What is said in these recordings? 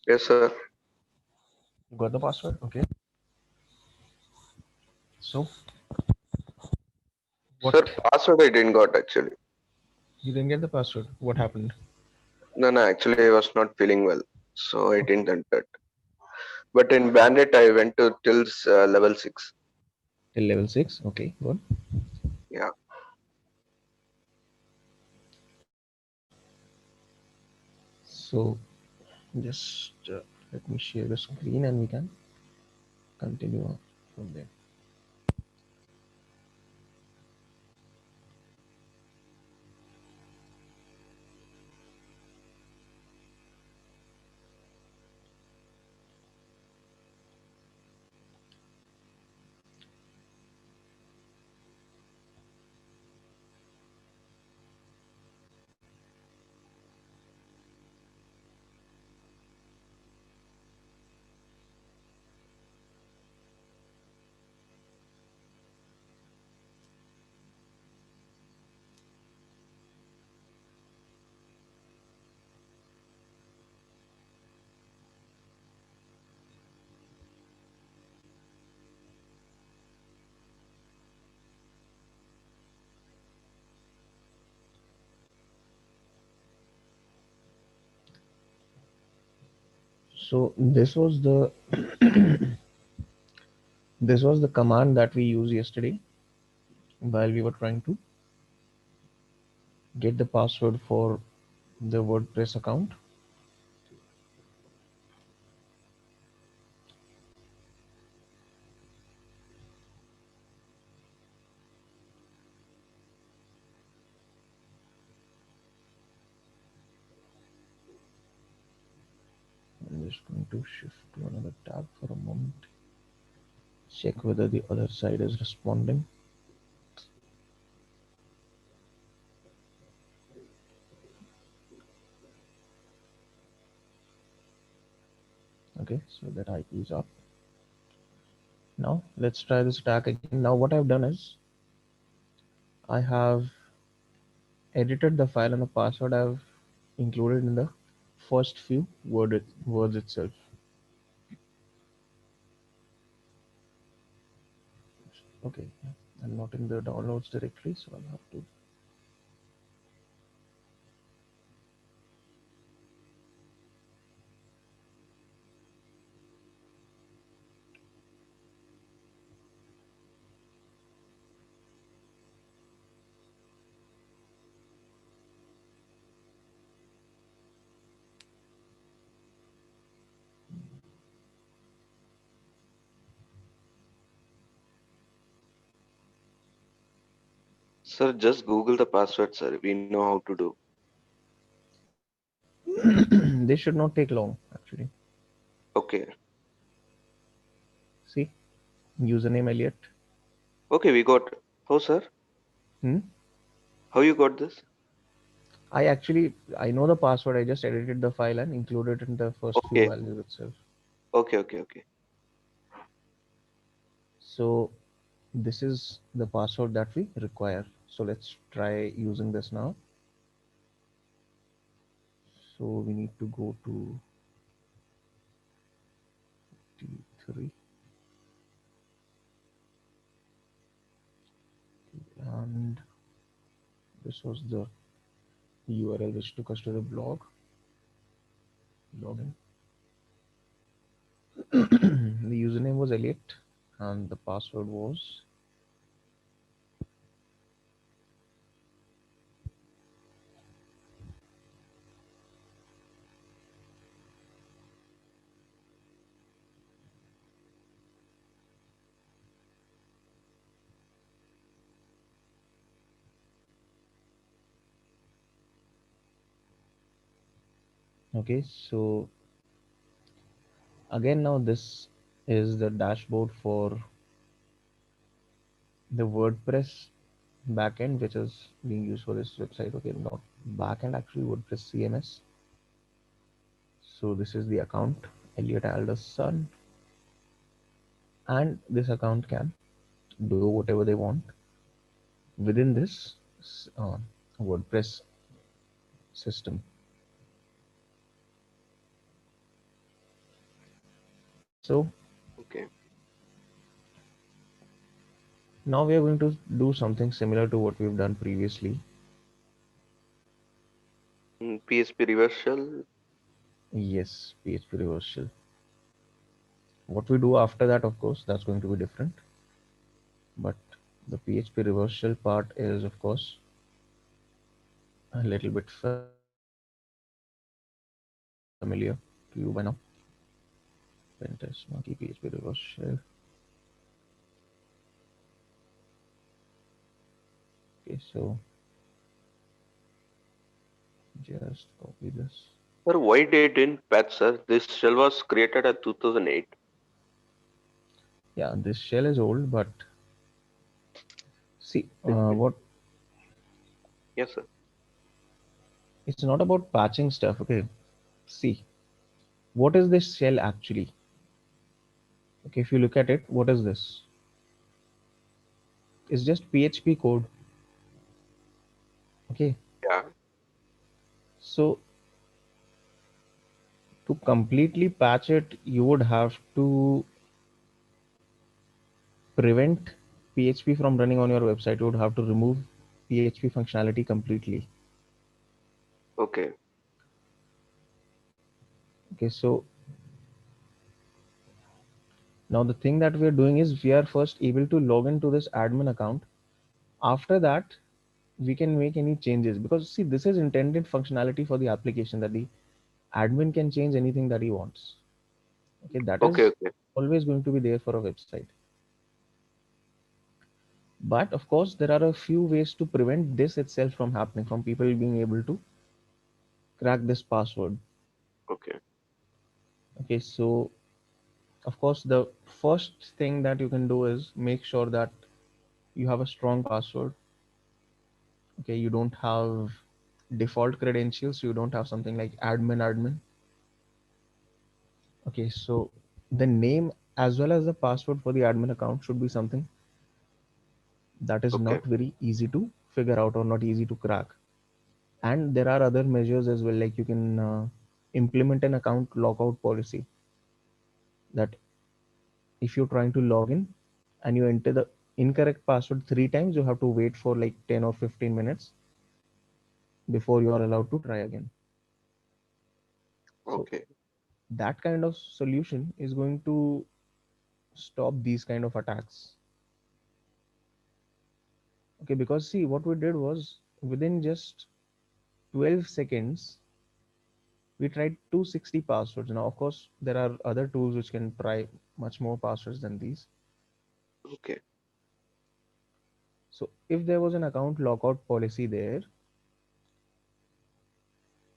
Yes, sir. You got the password? Okay. So what? Sir, password I didn't got actually. You didn't get the password. What happened? No, no, actually I was not feeling well, so I didn't enter. But in Bandit, I went to till level 6. Till level 6. Okay, good. Yeah. So just let me share the screen and we can continue on from there. So this was the command that we used yesterday while we were trying to get the password for the WordPress account. I'm just going to shift to another tab for a moment. Check whether the other side is responding. Okay, so that IP is up. Now let's try this attack again. Now what I've done is I have edited the file and the password I've included in the first few words itself. Okay, I'm not in the downloads directory, so I'll have to. Sir, just Google the password, sir. We know how to do. This should not take long actually. Okay. See, username Elliot. Okay, we got. Oh, sir, Hmm? how you got this? I know the password. I just edited the file and included it in the first few Okay. values itself. Okay, okay, okay. So this is the password that we require. So let's try using this now. So we need to go to T3 and this was the URL which took us to the blog login. The username was Elliot and the password was okay. So again, now this is the dashboard for the WordPress backend, which is being used for this website. Okay, not backend actually, WordPress CMS. So this is the account, Elliot Alderson, and this account can do whatever they want within this uh, WordPress system. So Okay. now we are going to do something similar to what we've done previously. PHP reversal. Yes, PHP reversal. What we do after that, of course, that's going to be different. But the PHP reversal part is, of course, a little bit familiar to you by now. Pentest monkey PHP reversal. Okay, so just copy this. Sir, why they didn't patch, sir? This shell was created at 2008. Yeah, this shell is old, but see, This is- what Yes, sir. it's not about patching stuff. Okay, see, what is this shell actually? Okay, if you look at it, what is this? It's just PHP code. Okay, Yeah. so to completely patch it, you would have to prevent PHP from running on your website. You would have to remove PHP functionality completely. Okay. Okay, so now the thing that we are doing is we are first able to log into this admin account. After that, we can make any changes because see, this is intended functionality for the application that the admin can change anything that he wants. Okay, that Okay. is Okay. always going to be there for a website. But of course, there are a few ways to prevent this itself from happening, from people being able to crack this password. Okay. Okay, so of course, the first thing that you can do is make sure that you have a strong password. Okay, you don't have default credentials, you don't have something like admin. Okay, so the name as well as the password for the admin account should be something that is Okay. not very easy to figure out or not easy to crack. And there are other measures as well, like you can implement an account lockout policy that if you're trying to log in and you enter the incorrect password 3 times, you have to wait for like 10 or 15 minutes before you are allowed to try again. So Okay. that kind of solution is going to stop these kind of attacks. Okay, because see, what we did was within just 12 seconds we tried 260 passwords. Now of course there are other tools which can try much more passwords than these. Okay. So if there was an account lockout policy there,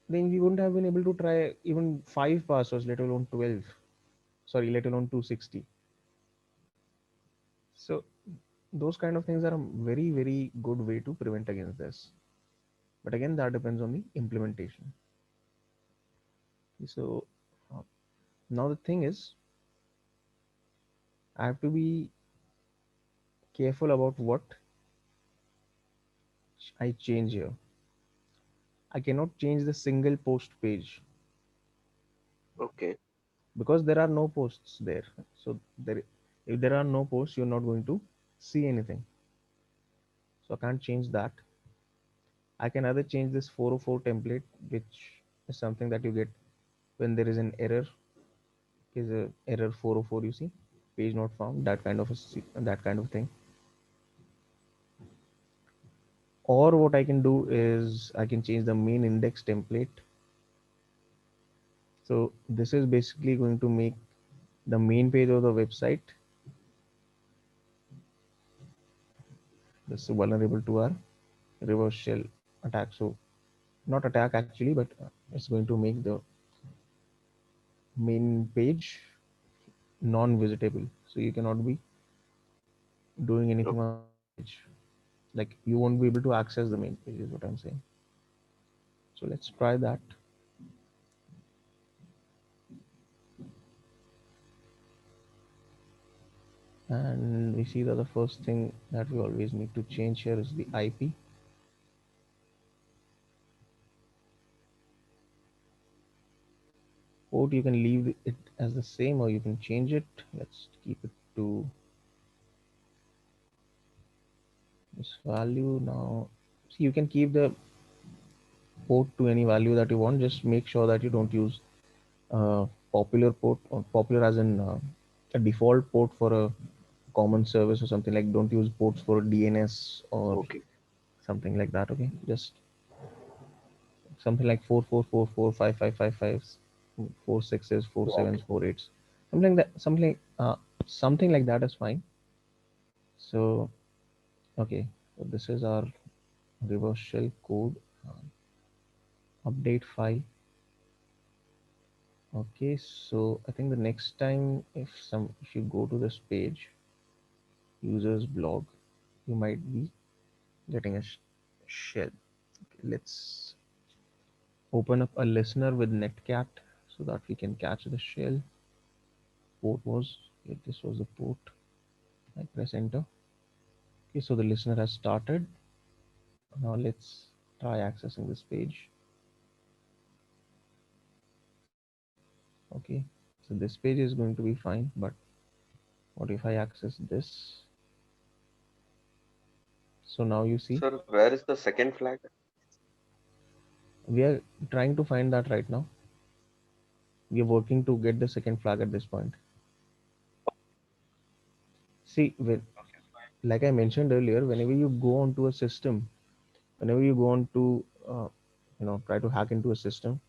then we wouldn't have been able to try even 5 passwords, let alone 12. Sorry, let alone 260. So those kind of things are a very, very good way to prevent against this. But again, that depends on the implementation. So uh, now the thing is, I have to be careful about what I change here. I cannot change the single post page Okay. because there are no posts there. So there, if there are no posts, you're not going to see anything. So I can't change that. I can either change this 404 template, which is something that you get when there is an error, is a error 404. You see, page not found. That kind of thing. Or what I can do is I can change the main index template. So this is basically going to make the main page of the website this vulnerable to our reverse shell attack. So not attack actually, but it's going to make the main page non-visitable. So you cannot be doing anything on the main page. Like you won't be able to access the main page is what I'm saying. So let's try that. And we see that the first thing that we always need to change here is the IP. Port port, you can leave it as the same or you can change it. Let's keep it to this value now. So you can keep the port to any value that you want. Just make sure that you don't use popular port, or popular as in a default port for a common service or something. Like don't use ports for DNS or Okay. something like that. Okay, just something like 4444, 5555s, 46s, four Okay. sevens, 48s, something like that is fine. So okay, so this is our reverse shell code update file. Okay, so I think the next time if you go to this page, users blog, you might be getting a shell. Okay, let's open up a listener with netcat so that we can catch the shell. Port was, okay, this was the port. I press enter. Okay, so the listener has started. Now let's try accessing this page. Okay, so this page is going to be fine, but what if I access this? So now you see Sir, where is the second flag? we are trying to find that right now. We are working to get the second flag at this point. See, like I mentioned earlier, whenever you go onto a system, whenever you go on to try to hack into a system,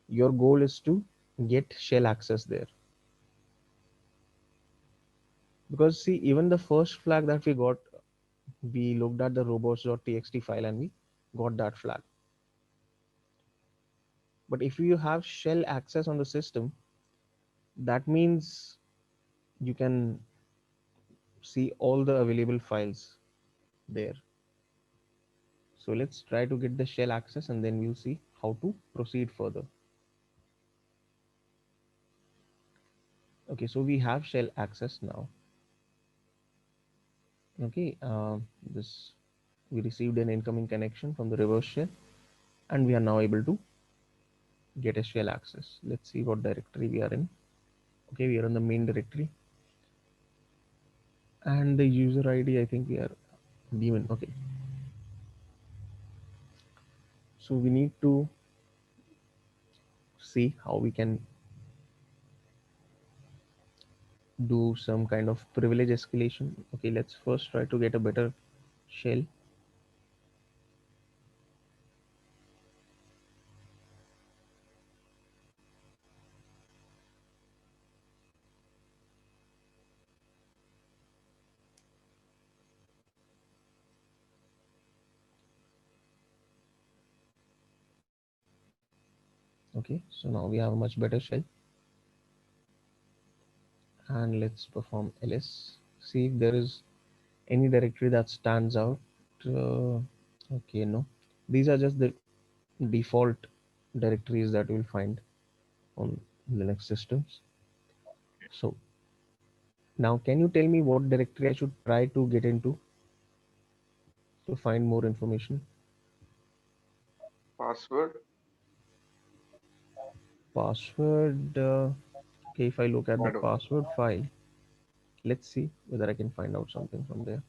your goal is to get shell access there. Because see, even the first flag that we got, we looked at the robots.txt file and we got that flag. But if you have shell access on the system, that means you can see all the available files there. So let's try to get the shell access and then we'll see how to proceed further. Okay, so we have shell access now. Okay, this we received an incoming connection from the reverse shell and we are now able to get a shell access. Let's see what directory we are in. Okay, we are in the main directory and the user ID, I think we are daemon. Okay, so we need to see how we can do some kind of privilege escalation. Okay, let's first try to get a better shell. Okay, so now we have a much better shell and let's perform ls, see if there is any directory that stands out. uh, okay, no, these are just the default directories that you'll find on Linux systems. So now can you tell me what directory I should try to get into to find more information? Password? Password, okay, if I look at the Shadow. password file, let's see whether I can find out something from there.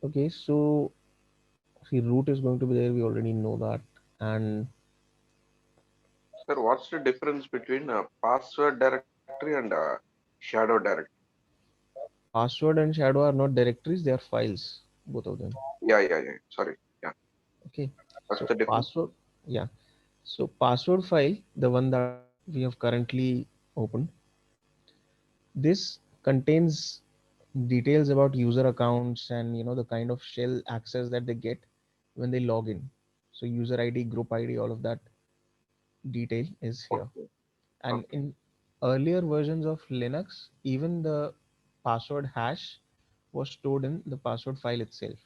Okay, so see, root is going to be there, we already know that. And Sir, what's the difference between a password directory and a shadow directory? password and shadow are not directories, they are files, both of them. Yeah. Sorry. Yeah. Okay, What's so the difference? password, yeah, so password file, the one that we have currently opened, this contains details about user accounts and the kind of shell access that they get when they log in. So user ID, group ID, all of that detail is here. Okay. And Okay. in earlier versions of Linux, even the password hash was stored in the password file itself.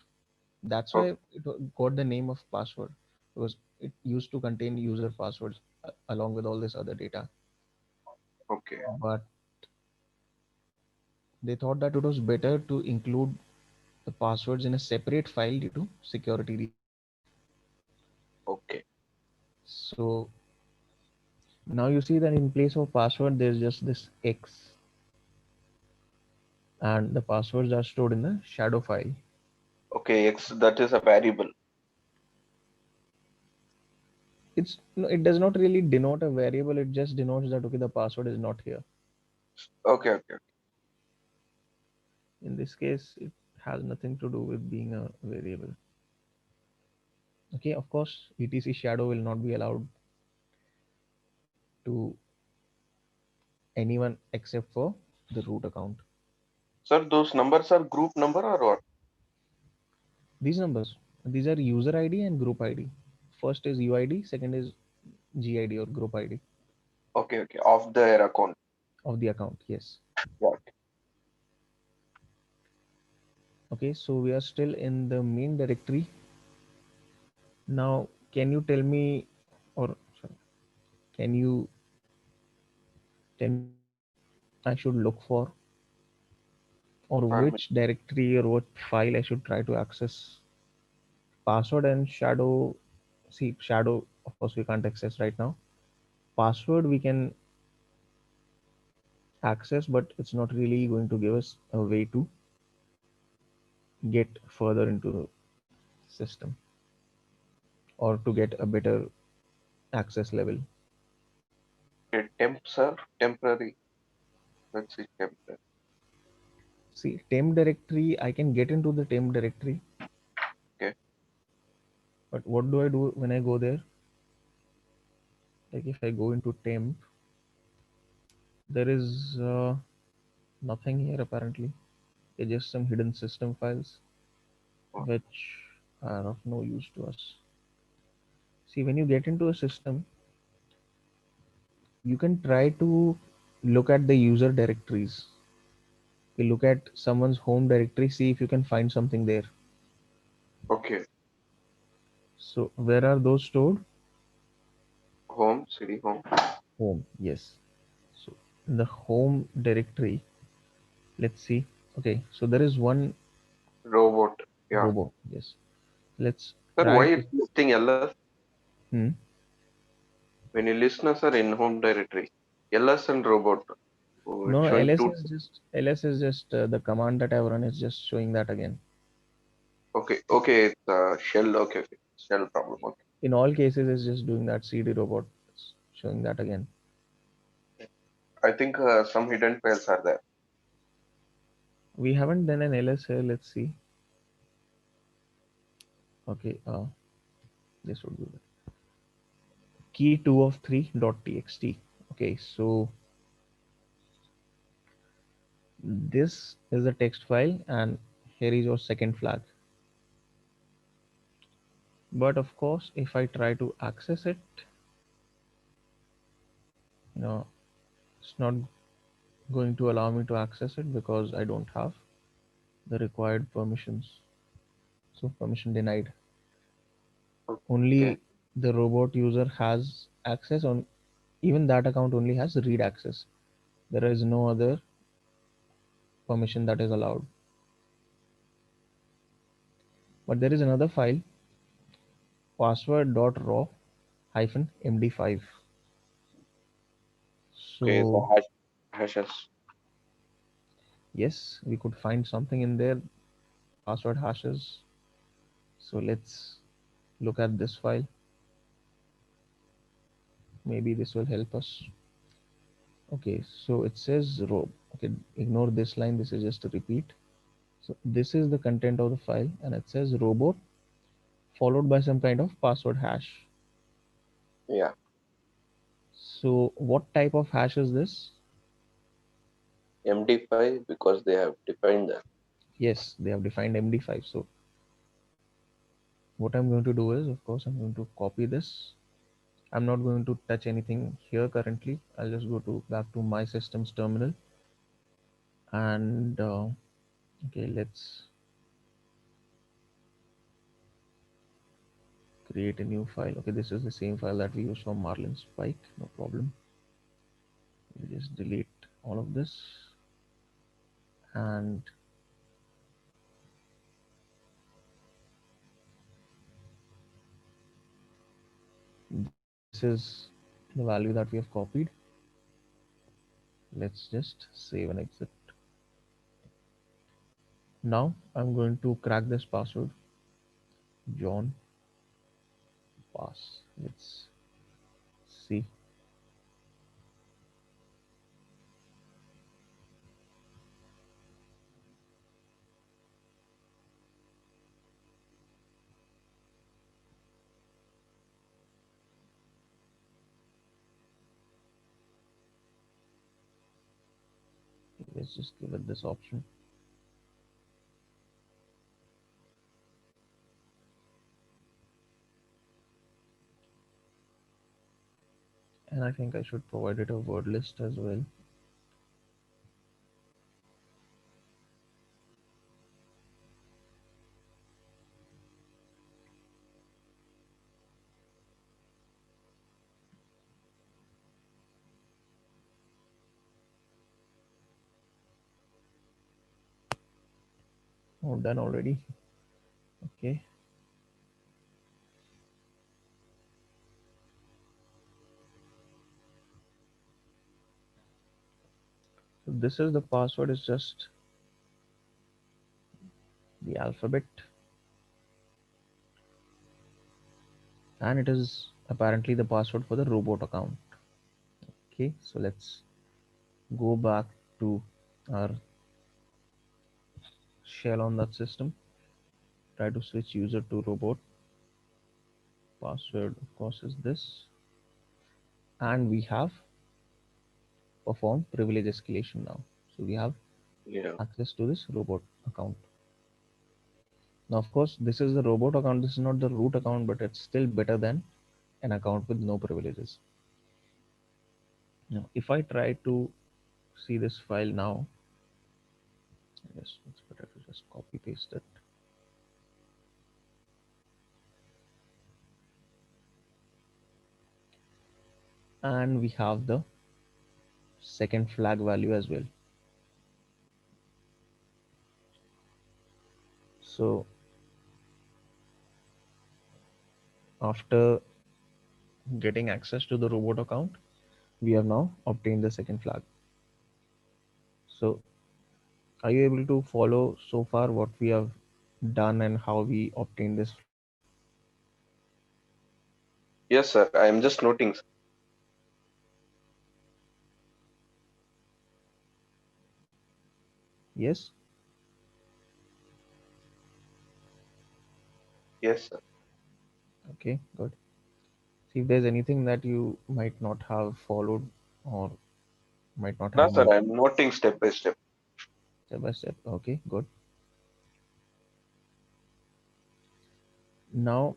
That's why Okay. it got the name of password, because it used to contain user passwords along with all this other data. Okay. But they thought that it was better to include the passwords in a separate file due to security reasons. Okay. So Now you see that in place of password, there's just this X, and the passwords are stored in the shadow file. Okay, X, that is a variable. It's no, it does not really denote a variable. It just denotes that okay, the password is not here. Okay, okay. In this case, it has nothing to do with being a variable. Okay, of course, etc shadow will not be allowed to anyone except for the root account. Sir, those numbers are group number or what? These numbers, these are user ID and group ID. First is UID, second is GID or group ID Okay, okay. Of their account. of the account. Yes. What? Okay, so we are still in the main directory. Now, can you tell me, or sorry, can you tell me what I should look for, or Permit. which directory or what file I should try to access? Password and shadow. See, shadow, of course, we can't access right now. Password we can access, but it's not really going to give us a way to get further into the system or to get a better access level. Okay, temp, sir. Temporary. Let's see, temporary. See, temp directory, I can get into the temp directory, Okay. but what do I do when I go there? Like if I go into temp, there is nothing here apparently. It's just some hidden system files which are of no use to us. See, when you get into a system, you can try to look at the user directories. You look at someone's home directory, see if you can find something there. Okay. So, where are those stored? Home, city home. Home, yes. So, in the home directory, let's see. Okay, so there is one Robot. Yeah. robo. Yes. Let's Sir, try why to. it's listing LS? Hmm. When you listen, sir, in home directory. LS and robot. Oh, No, it's no, showing ls two. is just the command that I've run is just showing that again. Okay, okay. It's shell. Okay, okay. Shell problem. Okay. In all cases, it's just doing that cd robot, it's showing that again. I think some hidden files are there. We haven't done an ls here. Let's see. Okay, this would be the key 2 of 3 dot txt. Okay, so this is the text file, and here is your second flag. But of course, if I try to access it, you know, it's not going to allow me to access it because I don't have the required permissions. So permission denied. Okay. Only the robot user has access on, even that account only has read access. There is no other permission that is allowed. But there is another file, password.raw hyphen md5. Okay. The So hashes. yes, we could find something in there, password hashes. So let's look at this file. Maybe this will help us. Okay, so it says row. Okay, ignore this line. This is just a repeat. So this is the content of the file, and it says robot followed by some kind of password hash. Yeah. So what type of hash is this? MD5 because they have defined that. Yes, they have defined MD5. So what I'm going to do is, of course, I'm going to copy this. I'm not going to touch anything here currently. I'll just go to back to my system's terminal, and okay, let's create a new file. Okay, this is the same file that we use for Marlin Spike. No problem. We'll just delete all of this, and this is the value that we have copied. Let's just save and exit. Now I'm going to crack this password. John pass. Let's see. Let's just give it this option. And I think I should provide it a word list as well. Oh, done already. Okay. So this is the password, is just the alphabet, and it is apparently the password for the robot account. Okay, so let's go back to our shell on that system. Try to switch user to robot. Password, of course, is this, and we have performed privilege escalation now. So we have Yeah. access to this robot account. Now, of course, this is the robot account. This is not the root account, but it's still better than an account with no privileges. Now, if I try to see this file now, I guess it's better to just copy paste it. And we have the second flag value as well. So after getting access to the robot account, we have now obtained the second flag. So are you able to follow so far what we have done and how we obtained this flag? Yes, sir. I am just noting. Yes. Yes, sir. Okay, good. See if there's anything that you might not have followed or might not No, have sir. made I am noting step by step. step by step. Okay, good. Now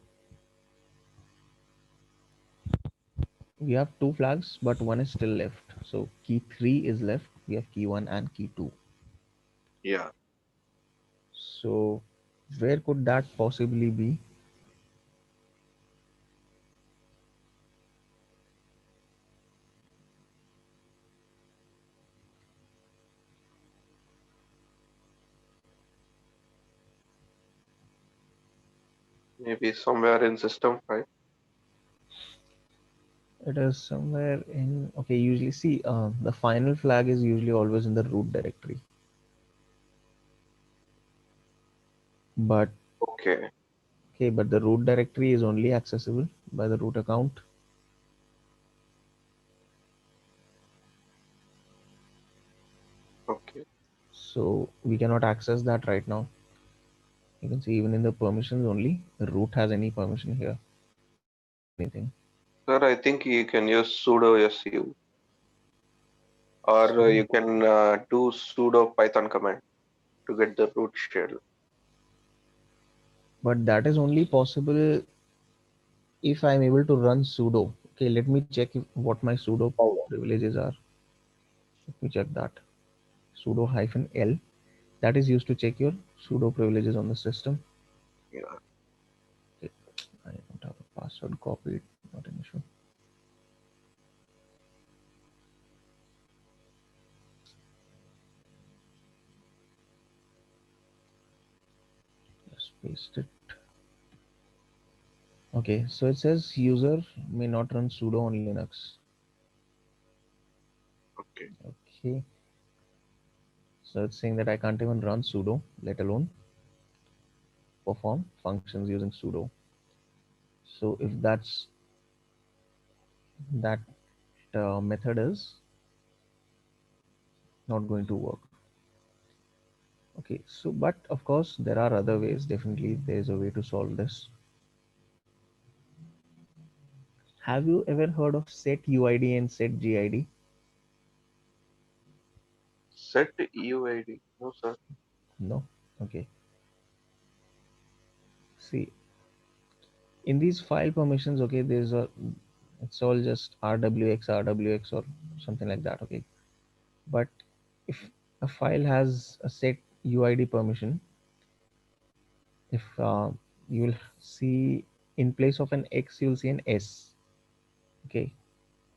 we have two flags, but one is still left. So key 3 is left. We have key 1 and key 2. Yeah. So where could that possibly be? Maybe somewhere in system 5. It is somewhere in, okay, usually see, the final flag is usually always in the root directory. But Okay. okay, but the root directory is only accessible by the root account. Okay. So we cannot access that right now. You can see even in the permissions only, the root has any permission here. Anything. Sir, I think you can use sudo su, or So, you can do sudo python command to get the root shell. but that is only possible if I'm able to run sudo. Okay, let me check what my sudo Oh, privileges are. Let me check that. Sudo hyphen L. That is used to check your sudo privileges on the system. yeah. Okay, I don't have a password copied. Not an issue. Just paste it. Okay, so it says user may not run sudo on Linux. Okay. Okay, so it's saying that I can't even run sudo, let alone perform functions using sudo. So if that method is not going to work. Okay, so but of course there are other ways. Definitely there is a way to solve this. Have you ever heard of set UID and set GID? Set UID. No, sir. No. Okay. See, in these file permissions, okay, there's a it's all just RWX or something like that. Okay, but if a file has a set UID permission, if you will see in place of an X, you'll see an S. Okay,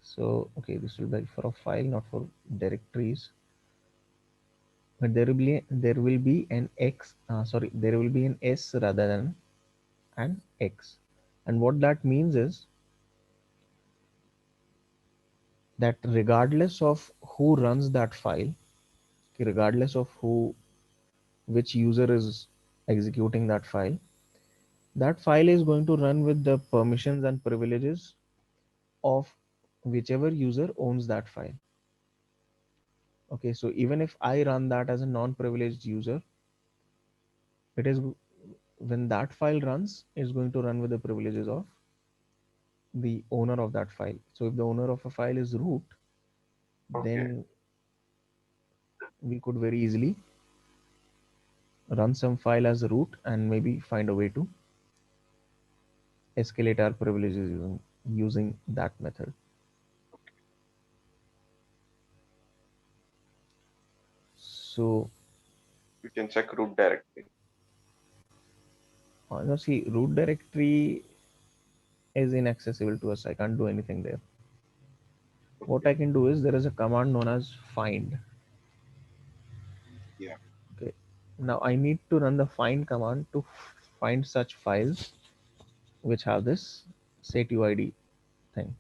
so okay, this will be for a file, not for directories. But there will be an X. Sorry, there will be an S rather than an X. And what that means is that regardless of who runs that file, okay, regardless of which user is executing that file is going to run with the permissions and privileges of whichever user owns that file. Okay, so even if I run that as a non-privileged user, it is when that file runs, it's going to run with the privileges of the owner of that file. So if the owner of a file is root, Okay. then we could very easily run some file as root and maybe find a way to escalate our privileges using that method. So You can check root directory. now see, root directory is inaccessible to us. I can't do anything there. What Okay. I can do is there is a command known as find. Yeah. Okay. Now I need to run the find command to find such files which have this setuid thing.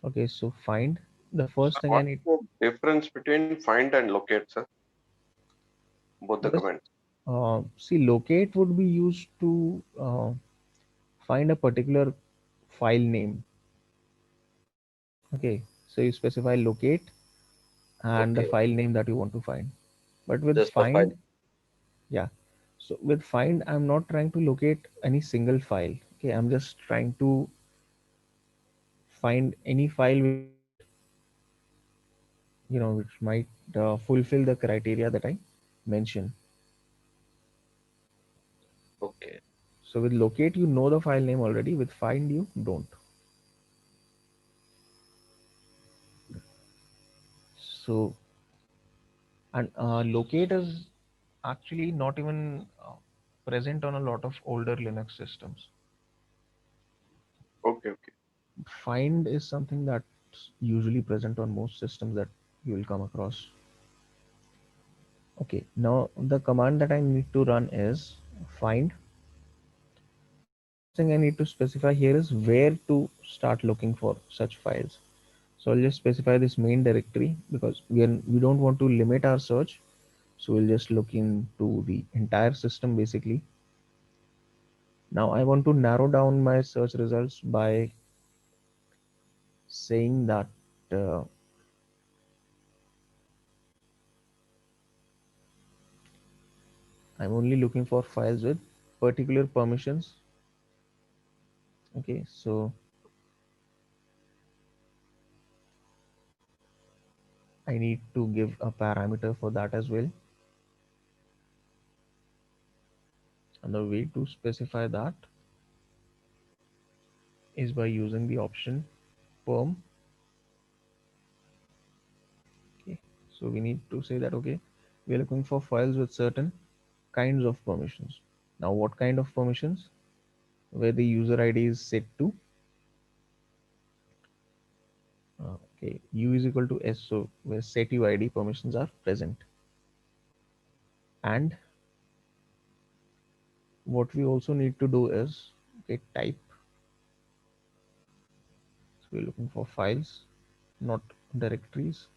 Okay, so find, the So first thing I what's need. the difference between find and locate, sir? Both the This commands. see, locate would be used to find a particular file name. Okay, so you specify locate and the Okay. file name that you want to find. But with Just the find, file. yeah. So with find, I'm not trying to locate any single file. Okay, I'm just trying to find any file which might, which might fulfill the criteria that I mentioned. Okay. So with locate, you know the file name already. With find, you don't. So and locate is actually not even present on a lot of older Linux systems. Okay. Okay. Find is something that's usually present on most systems that you will come across. Okay, now the command that I need to run is find. The first thing I need to specify here is where to start looking for such files. So I'll just specify this main directory because we don't want to limit our search. So we'll just look into the entire system basically. Now I want to narrow down my search results by saying that uh, I'm only looking for files with particular permissions. Okay, so I need to give a parameter for that as well. And the way to specify that is by using the option perm. Okay, so we need to say that okay, we are looking for files with certain kinds of permissions. Now, what kind of permissions? Where the user ID is set to okay, u is equal to s, so where set uid permissions are present. And what we also need to do is okay, type. So we're looking for files, not directories.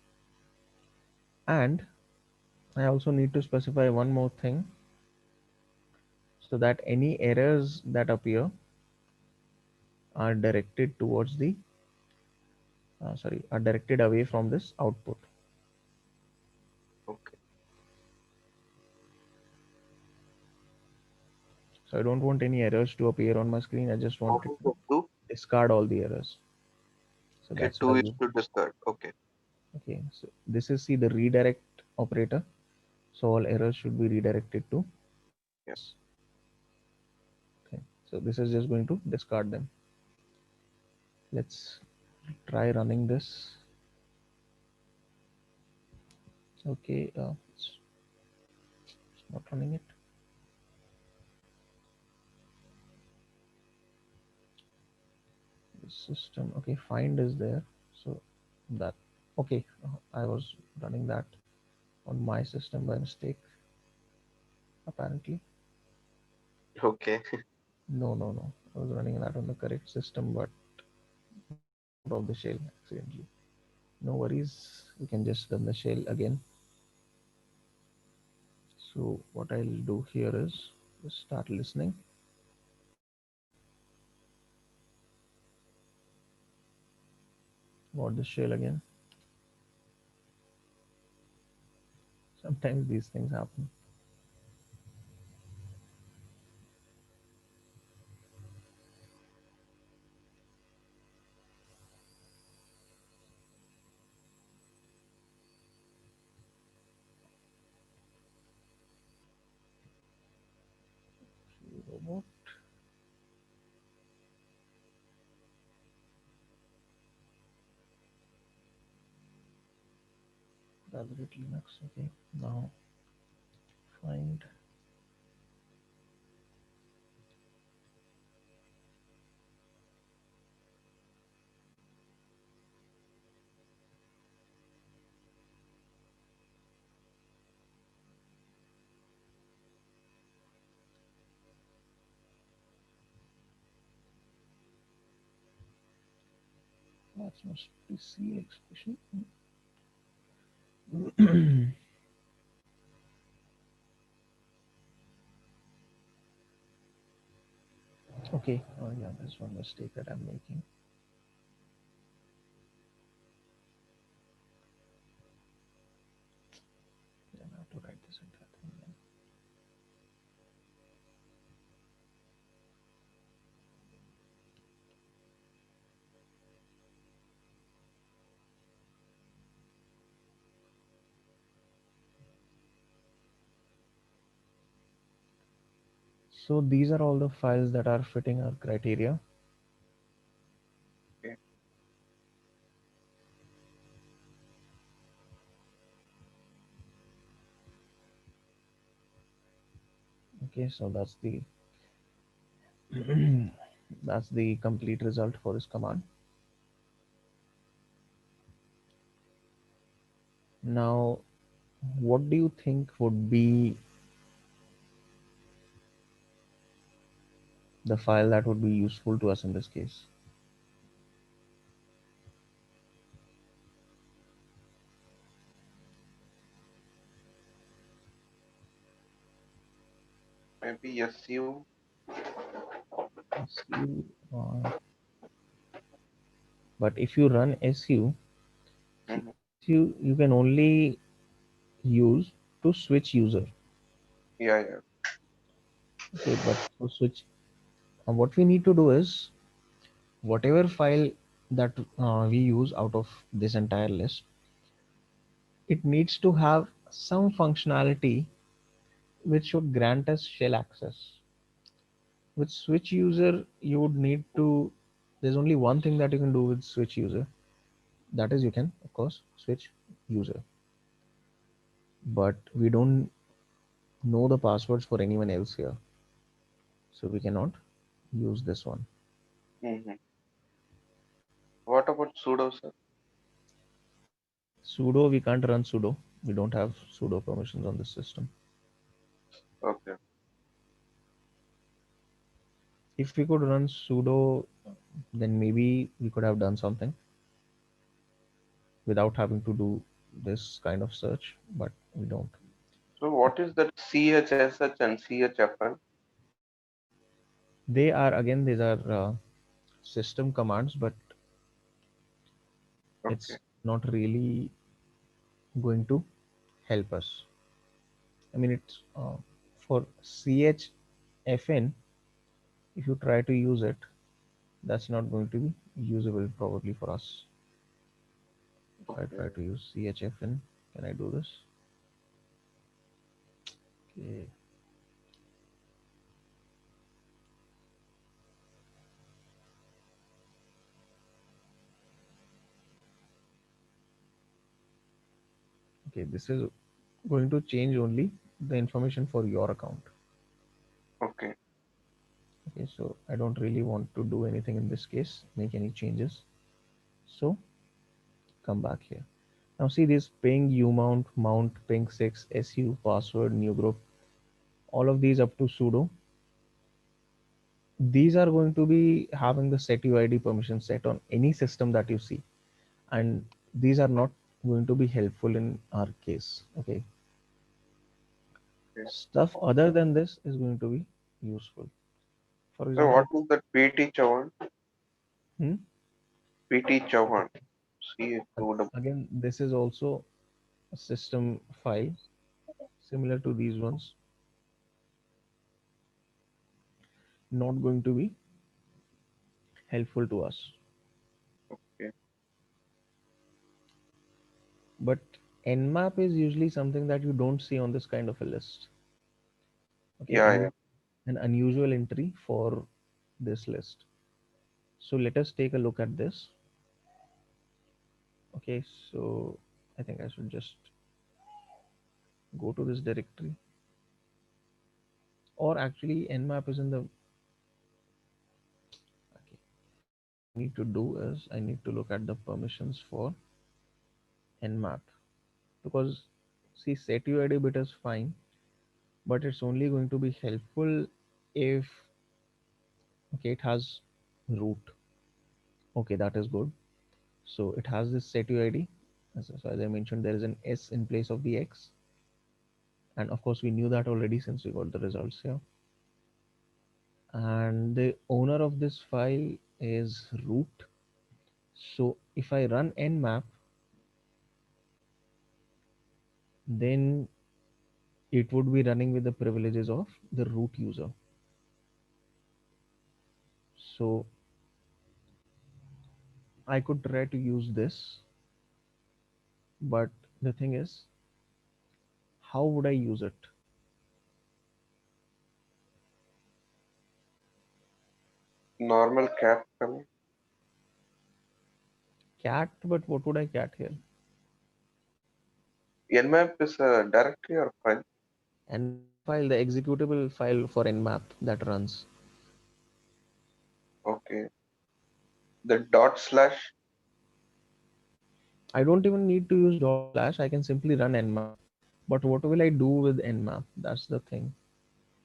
And I also need to specify one more thing, so that any errors that appear are directed towards the are directed away from this output. Okay. So I don't want any errors to appear on my screen. I just want it How to is it two? discard all the errors. So Okay, that's why two is we, to discard. Okay. okay. So this is, see, the redirect operator. So all errors should be redirected to Yeah. this. Okay. So this is just going to discard them. Let's try running this. Okay. It's not running it. The system. Okay. Find is there. So that, okay. I was running that on my system by mistake, apparently. Okay. No, no, no. I was running that on the correct system, but out of the shell accidentally. No worries. We can just run the shell again. So what I'll do here is just start listening. About the shell again. Sometimes these things happen. Robot. Validate Linux. Okay. Now find. That must be C expression. Okay. Oh yeah, there's one mistake that I'm making. Then I have to write this entire thing again. So these are all the files that are fitting our criteria. Okay. Okay, so that's the complete result for this command. Now, what do you think would be the file that would be useful to us in this case? Maybe SU. SU, but if you run SU, see, Mhm. SU you can only use to switch user. Yeah, yeah. Okay, but to switch, what we need to do is whatever file that we use out of this entire list, it needs to have some functionality which should grant us shell access. With switch user, you would need to, there's only one thing that you can do with switch user. That is, you can, of course, switch user. But we don't know the passwords for anyone else here. So we cannot use this one. Hmm. What about sudo, sir? Sudo, we can't run sudo. We don't have sudo permissions on this system. Okay. If we could run sudo, then maybe we could have done something. without having to do this kind of search, but we don't. So what is that CHSH and CHFN? They are, again, these are system commands, but Okay. it's not really going to help us. I mean, it's for CHFN, if you try to use it, that's not going to be usable probably for us. If I try Okay. to use CHFN, can I do this? Okay. Okay, this is going to change only the information for your account. Okay. Okay, so I don't really want to do anything in this case, make any changes. So come back here. Now see this ping, umount, mount, ping 6, su, password, new group, all of these up to sudo. These are going to be having the setuid permission set on any system that you see. And these are not going to be helpful in our case. Okay. Okay. Stuff other than this is going to be useful. For So example, what is that PT Chavan? hmm, PT Chavan. CHO. again, this is also a system file similar to these ones, not going to be helpful to us. Okay. But nmap is usually something that you don't see on this kind of a list. Okay, Yeah, and yeah. it's an unusual entry for this list. So let us take a look at this. Okay, so I think I should just go to this directory, or actually nmap is in the, okay, what I need to do is I need to look at the permissions for nmap, because see setuid bit is fine, but it's only going to be helpful if, okay, it has root. Okay, that is good. So it has this setuid. So as I mentioned, there is an s in place of the x, and of course we knew that already since we got the results here. And the owner of this file is root. So if I run nmap, then it would be running with the privileges of the root user. So I could try to use this, but the thing is, how would I use it? Normal cat command. Cat, but what would I cat here? Nmap is a directory or file? Nmap file, the executable file for nmap that runs. Okay. The dot slash. I don't even need to use dot slash. I can simply run nmap. But what will I do with nmap? That's the thing.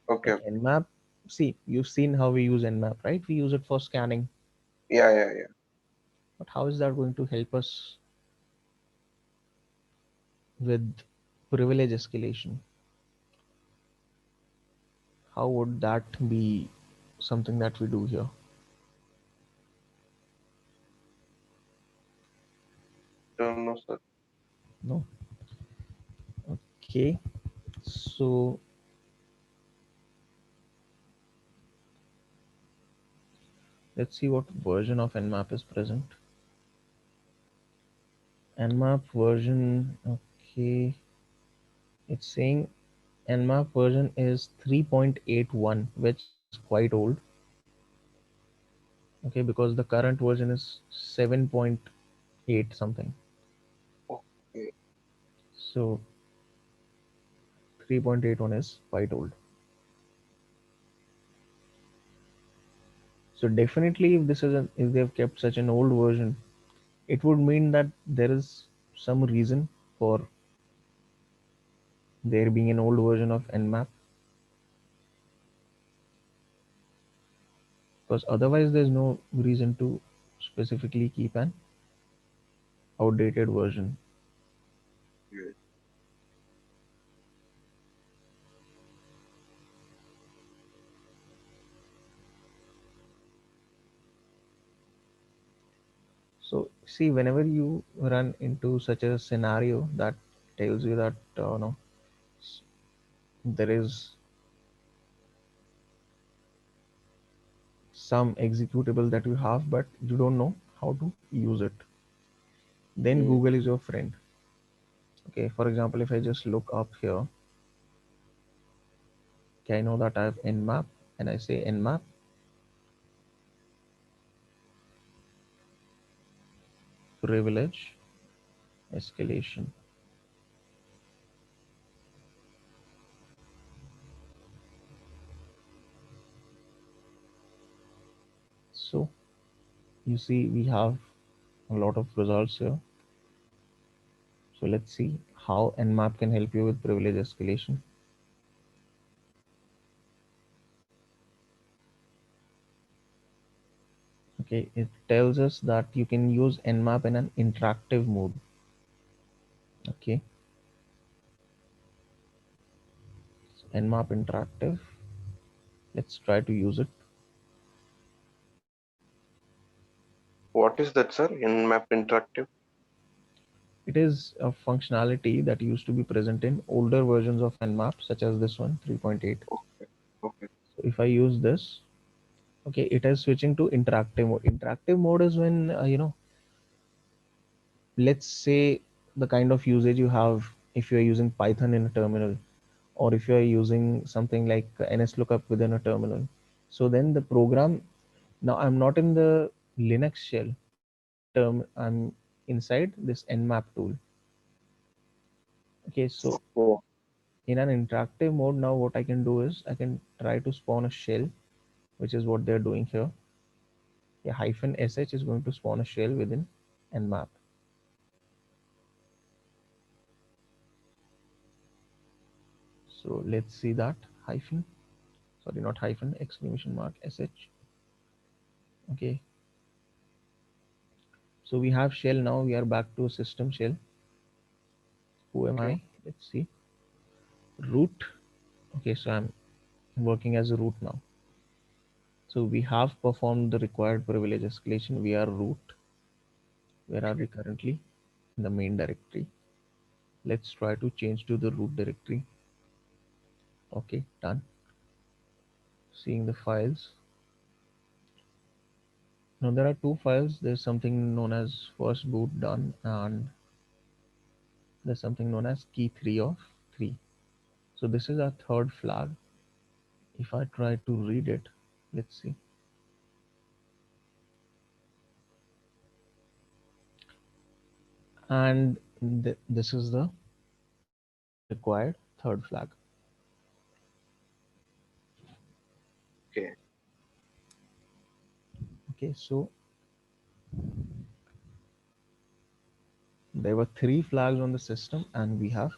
Okay. Like nmap, see, you've seen how we use nmap, right? We use it for scanning. Yeah, yeah, yeah. But how is that going to help us with privilege escalation? How would that be something that we do here? Don't know, sir. No. Okay. So let's see what version of nmap is present. Nmap version, okay. It's saying Nmap version is 3.81, which is quite old. Okay, because the current version is 7.8 something. Okay. So 3.81 is quite old. So definitely, if this is if they have kept such an old version, it would mean that there is some reason for there being an old version of Nmap, because otherwise there's no reason to specifically keep an outdated version. Yeah. So see, whenever you run into such a scenario that tells you that no, there is some executable that you have, but you don't know how to use it, then Mm. Google is your friend. Okay, for example, if I just look up here, okay, I know that I have Nmap, and I say Nmap privilege escalation. So you see, we have a lot of results here. So let's see how Nmap can help you with privilege escalation. Okay, it tells us that you can use Nmap in an interactive mode. Okay, so Nmap interactive. Let's try to use it. What is that, sir? In Map Interactive? It is a functionality that used to be present in older versions of Nmap, such as this one, 3.8. Okay. Okay. So if I use this, okay, it is switching to interactive mode. Interactive mode is when, let's say, the kind of usage you have if you're using Python in a terminal, or if you're using something like NSLOOKUP within a terminal. So then the program, now I'm not in the Linux shell, I'm inside this Nmap tool. Okay, so Okay. in an interactive mode, now what I can do is I can try to spawn a shell, which is what they're doing here. Yeah, hyphen sh is going to spawn a shell within Nmap. So let's see that hyphen, sorry, not hyphen, exclamation mark sh. Okay, so we have shell now. We are back to system shell. Who am Okay. I? Let's see. Root. Okay, so I'm working as a root now. So we have performed the required privilege escalation. We are root. Where are we currently? In the main directory. Let's try to change to the root directory. Okay, done. Seeing the files. Now there are two files. There's something known as first boot done, and there's something known as key 3 of 3. So this is our third flag. If I try to read it, let's see. And this is the required third flag. Okay. Okay, so there were three flags on the system, and we have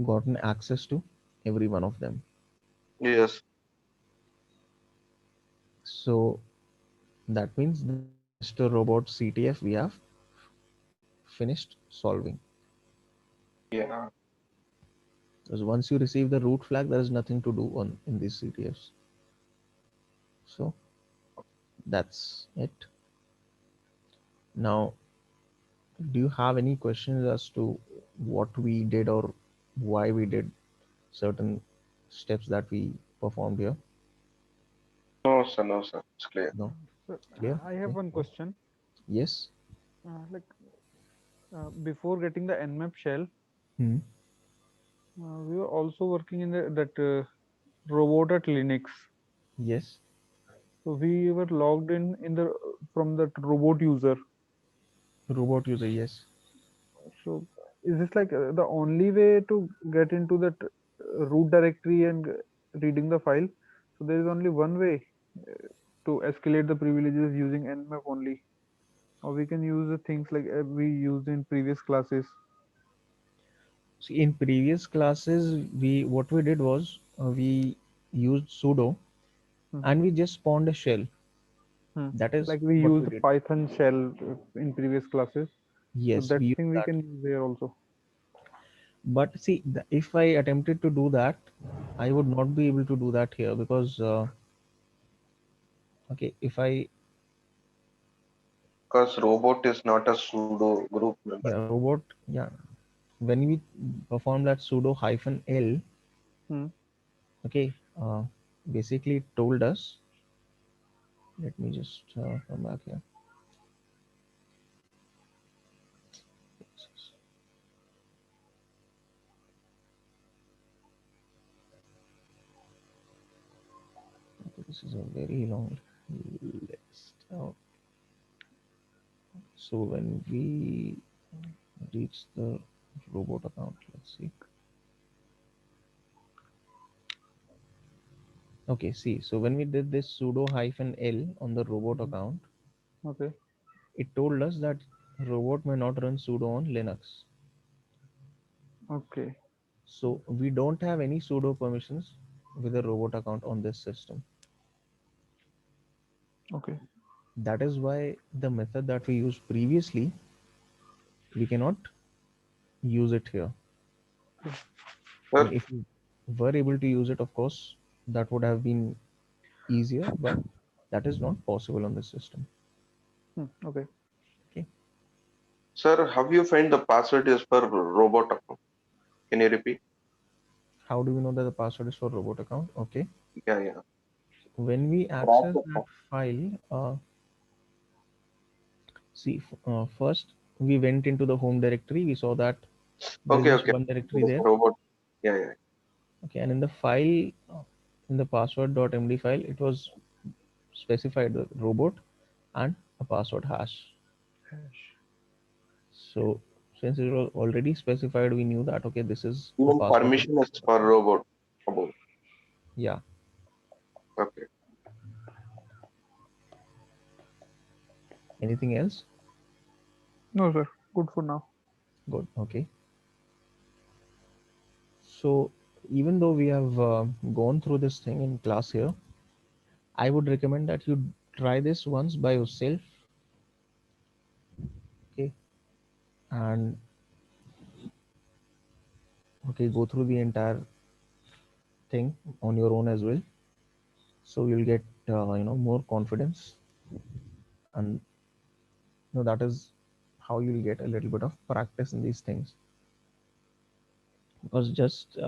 gotten access to every one of them. Yes. So that means the Mr. Robot CTF we have finished solving. Yeah. Because once you receive the root flag, there is nothing to do on in these CTFs. So that's it. Now, do you have any questions as to what we did or why we did certain steps that we performed here? No, sir. No, sir. It's clear. No? So Clear? I have Okay. one question. Yes. Like before getting the Nmap shell, Hmm. we were also working in that robot at Linux. Yes. So we were logged in the from that robot user. Robot user. Yes. So is this like the only way to get into that root directory and reading the file? So there is only one way to escalate the privileges using Nmap only, or we can use the things like we used in previous classes. See, in previous classes, we what we did was we used sudo Hmm. and we just spawned a shell. Hmm. That is Like we what we used did. Python shell in previous classes. So Yes, that we use thing we that. can use there also. But see, if I attempted to do that, I would not be able to do that here because, okay, if I, Because robot is not a pseudo group member. yeah, robot, yeah, when we perform that sudo hyphen L, Hmm. okay, basically it told us, let me just come back here. Okay, this is a very long list. So when we reach the robot account, let's see. Okay, see, so when we did this sudo hyphen L on the robot Mhm. account, Okay. it told us that robot may not run sudo on Linux. Okay. So we don't have any sudo permissions with a robot account on this system. Okay. That is why the method that we used previously, we cannot use it here. I mean, Sir, if we were able to use it, of course, that would have been easier, but that is not possible on this system. Okay. Okay. sir, how you find the password is for robot account? Can you repeat? How do we know that the password is for robot account? Okay. Yeah, yeah. When we Crack access the that code. file, see, first we went into the home directory. We saw that there is Okay, just okay. one directory It is there. robot. Yeah, yeah. Okay, and in the file, in the password.md file, it was specified the robot and a password hash. Hash. So since it was already specified, we knew that okay, this is a Even password. permission is for robot. About. Yeah. Okay. Anything else? No, sir. Good for now. Good. Okay. So even though we have gone through this thing in class here, I would recommend that you try this once by yourself. Okay, and okay, go through the entire thing on your own as well. So you'll get more confidence, and that is how you'll get a little bit of practice in these things. Because just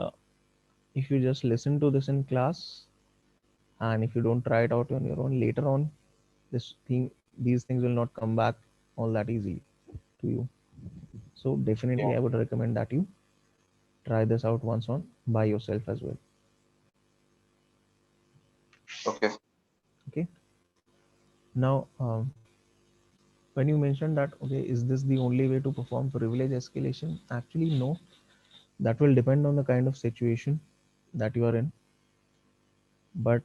if you just listen to this in class, and if you don't try it out on your own later on, these things will not come back all that easily to you. So Yeah. definitely I would recommend that you try this out once on by yourself as well. Okay. Okay. Now when you mentioned that okay, is this the only way to perform privilege escalation? Actually no, that will depend on the kind of situation that you are in, but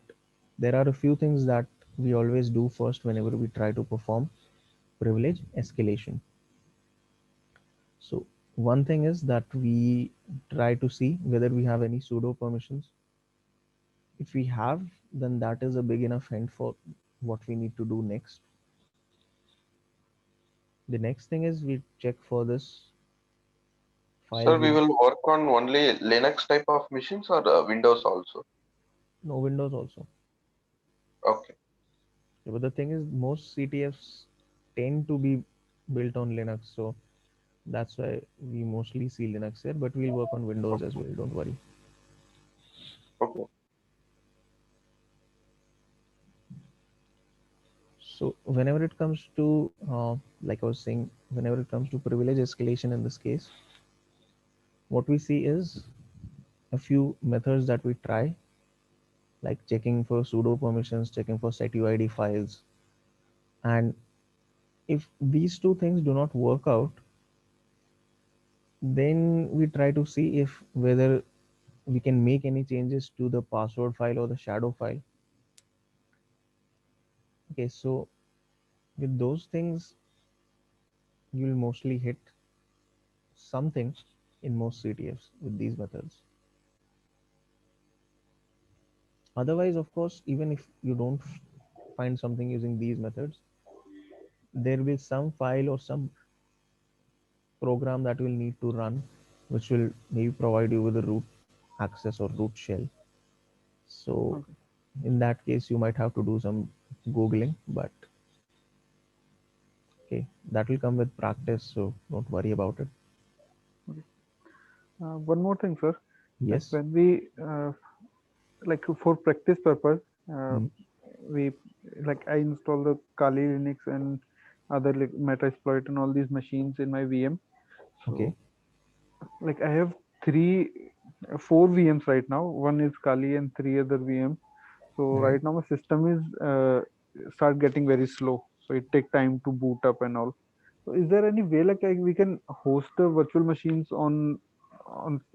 there are a few things that we always do first whenever we try to perform privilege escalation. So one thing is that we try to see whether we have any sudo permissions. If we have, then that is a big enough hint for what we need to do next. The next thing is we check for this file Sir, we with will work on only Linux type of machines or Windows also. no Windows also. Okay. But the thing is, most CTFs tend to be built on Linux, so that's why we mostly see Linux here. But we'll work on Windows as well. Don't worry. Okay. So whenever it comes to, like I was saying, whenever it comes to privilege escalation in this case, what we see is a few methods that we try, like checking for sudo permissions, checking for setuid files, and if these two things do not work out, then we try to see if whether we can make any changes to the password file or the shadow file. Okay, so with those things, you'll mostly hit something in most CTFs with these methods. Otherwise, of course, even if you don't find something using these methods, there will be some file or some program that will need to run, which will maybe provide you with a root access or root shell. So Okay. in that case, you might have to do some googling, but okay, that will come with practice, so don't worry about it. Okay. One more thing, sir. Like Yes. when we like for practice purpose, uh, Mm. we like I install the Kali Linux and other like Metasploit and all these machines in my VM. Okay. So like I have four VMs right now. One is Kali and three other VMs. So Mm. right now my system is start getting very slow. So it take time to boot up and all. So is there any way like we can host the virtual machines on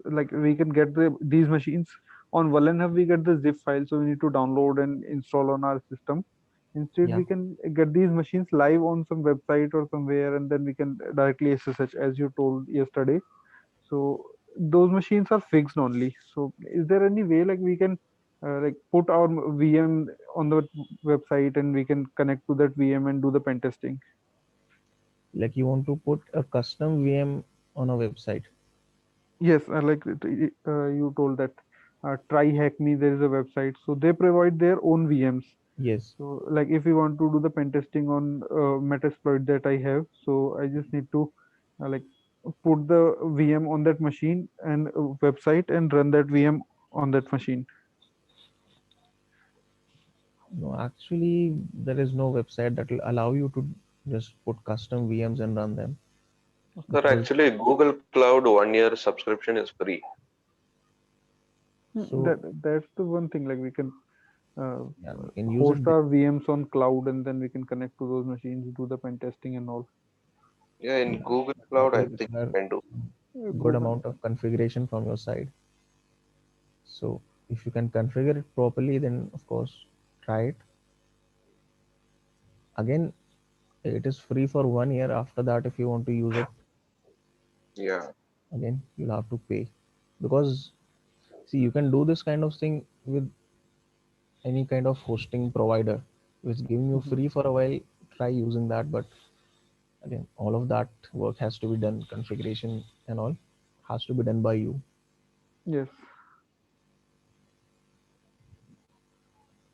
like we can get these machines on Wallen Hub? We get the zip file, so we need to download and install on our system. Instead, Yeah. we can get these machines live on some website or somewhere, and then we can directly SSH as you told yesterday. So those machines are fixed only. So is there any way like we can like put our VM on the website and we can connect to that VM and do the pen testing? Like you want to put a custom VM on a website. Yes, you told that Try Hack Me, there is a website, so they provide their own VMs. Yes. So like if we want to do the pen testing on Metasploit that I have, so I just need to like put the VM on that machine and website and run that VM on that machine. No, actually, there is no website that will allow you to just put custom VMs and run them Sir, because actually, Google Cloud 1 year subscription is free. so That's the one thing like we can uh, yeah, we can use host it. our VMs on cloud and then we can connect to those machines, do the pen testing and all. Yeah, in Yeah, Google but that Cloud, I will think require you can do. good Google. amount of configuration from your side. So if you can configure it properly, then of course try it. Again, it is free for 1 year. After that, if you want to use it, Yeah. again you'll have to pay. Because see, you can do this kind of thing with any kind of hosting provider which is giving you Mhm. free for a while. Try using that, but again, all of that work has to be done. Configuration and all has to be done by you. Yes.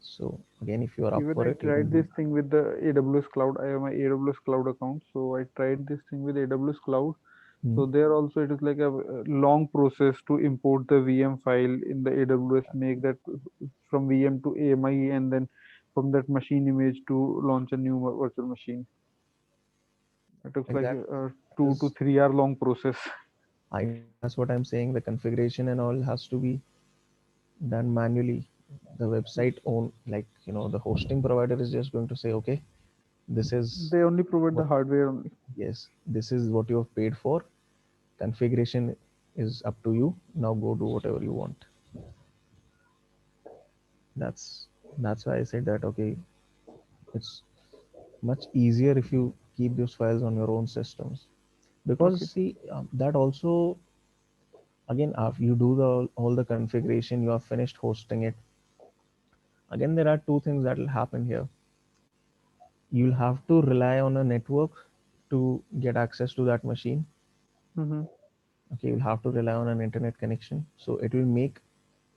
So again, if you are up Even for I it, you can tried do this that. thing with the AWS cloud. I have my AWS cloud account, so I tried this thing with AWS cloud. Hmm. So there also it is like a long process to import the VM file in the AWS, make that from VM to AMI, and then from that machine image to launch a new virtual machine. It took like Exactly. a 2 to Because 3 hour long process. I know that's what I'm saying. The configuration and all has to be done manually. The Yes. website own, like, the hosting provider is just going to say, okay, this is They only provide the what, hardware only. yes, this is what you have paid for. Configuration is up to you. Now go do whatever you want. That's why I said that, okay, it's much easier if you keep those files on your own systems. Because Okay. see, that also, again, after you do all the configuration, you have finished hosting it. Again, there are two things that will happen here. You'll have to rely on a network to get access to that machine. Mm-hmm. Okay, you'll have to rely on an internet connection, so it will make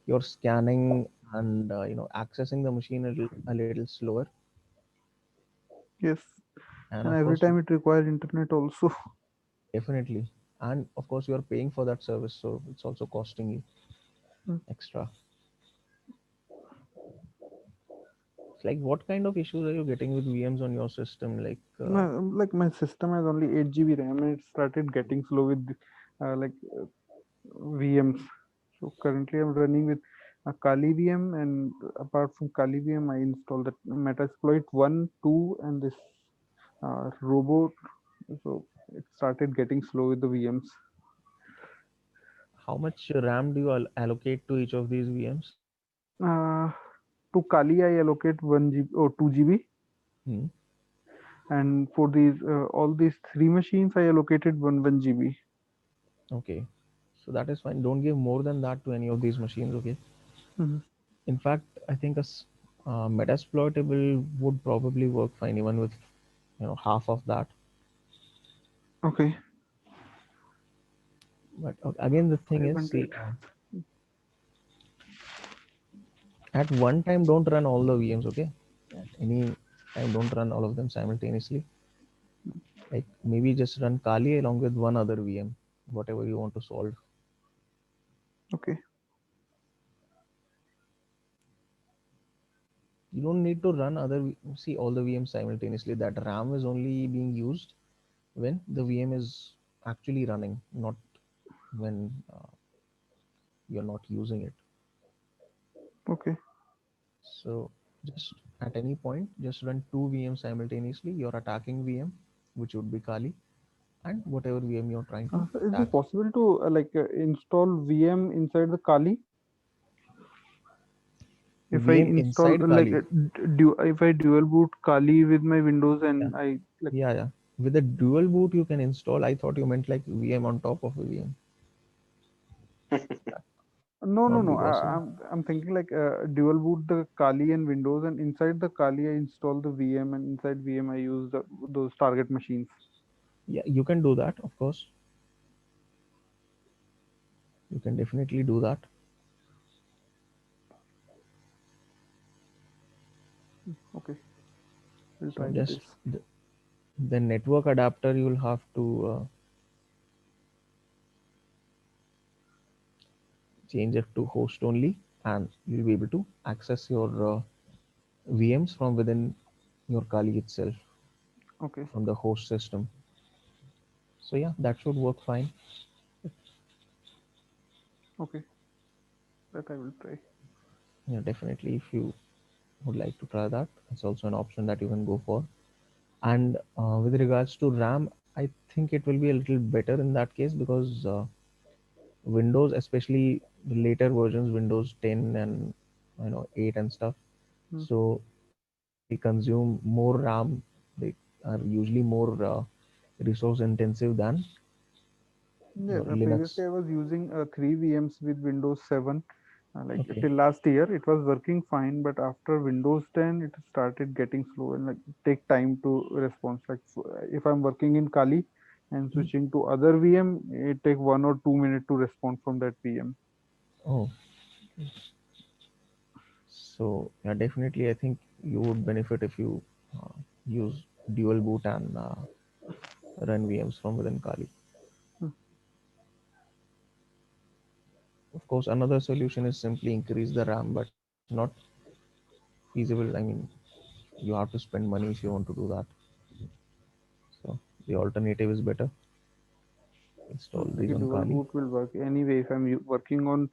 your scanning and accessing the machine a little slower. Yes. And And of every course, time it requires internet also. definitely, and of course you are paying for that service, so it's also costing you extra. It's like, what kind of issues are you getting with VMs on your system? Like, Like my system has only 8 GB RAM and it started getting slow with like VMs. So currently I'm running with a Kali VM, and apart from Kali VM, I installed the Metasploit 1, 2, and this Robo. So it started getting slow with the VMs. how much RAM do you allocate to each of these VMs? Uh, to Kali, I allocate 1 GB or 2 GB, Hmm. and for these all these three machines, I allocated 1 GB. Okay, so that is fine. Don't give more than that to any of these machines. Okay. Mhm. In fact, I think Metasploitable would probably work fine even with half of that. Okay. But again, the thing is, see, 500. at one time, don't run all the VMs, okay? At any time, don't run all of them simultaneously. Like maybe just run Kali along with one other VM, whatever you want to solve. Okay. You don't need to run see all the VMs simultaneously. That RAM is only being used when the VM is actually running, not when you're not using it. Okay. So just at any point, just run two VMs simultaneously. Your attacking VM, which would be Kali, and whatever VM you're trying to So is attack. it possible to install VM inside the Kali? If I VM install inside Kali. if I dual boot Kali with my Windows Yeah, and I like yeah. With a dual boot, you can install. I thought you meant like VM on top of a VM. That no no not no be possible. I'm thinking like dual boot the Kali and Windows, and inside the Kali I install the VM, and inside VM I use those target machines. Yeah, you can do that, of course. You can definitely do that. Okay, we'll So try with just this. the network adapter, you'll have to change it to host only, and you'll be able to access your VMs from within your Kali itself, Okay. from the host system. So yeah, that should work fine. Okay, that I will try. Yeah, definitely. If you would like to try that, it's also an option that you can go for. And with regards to RAM, I think it will be a little better in that case because Windows, especially the later versions, Windows 10 and 8 and stuff, Hmm. so they consume more RAM. They are usually more resource intensive than Yeah, your previously Linux. I was using three VMs with Windows 7. Okay. Till last year, it was working fine, but after Windows 10, it started getting slow and like take time to respond. If I'm working in Kali and Mm. switching to other VM, it take 1 or 2 minutes to respond from that VM. Oh, so yeah, definitely. I think you would benefit if you use dual boot and run VMs from within Kali. Hmm. Of course, another solution is simply increase the RAM, but it's not feasible. I mean, you have to spend money if you want to do that. So the alternative is better. Install these Okay, on dual Kali. boot will work anyway if I'm working on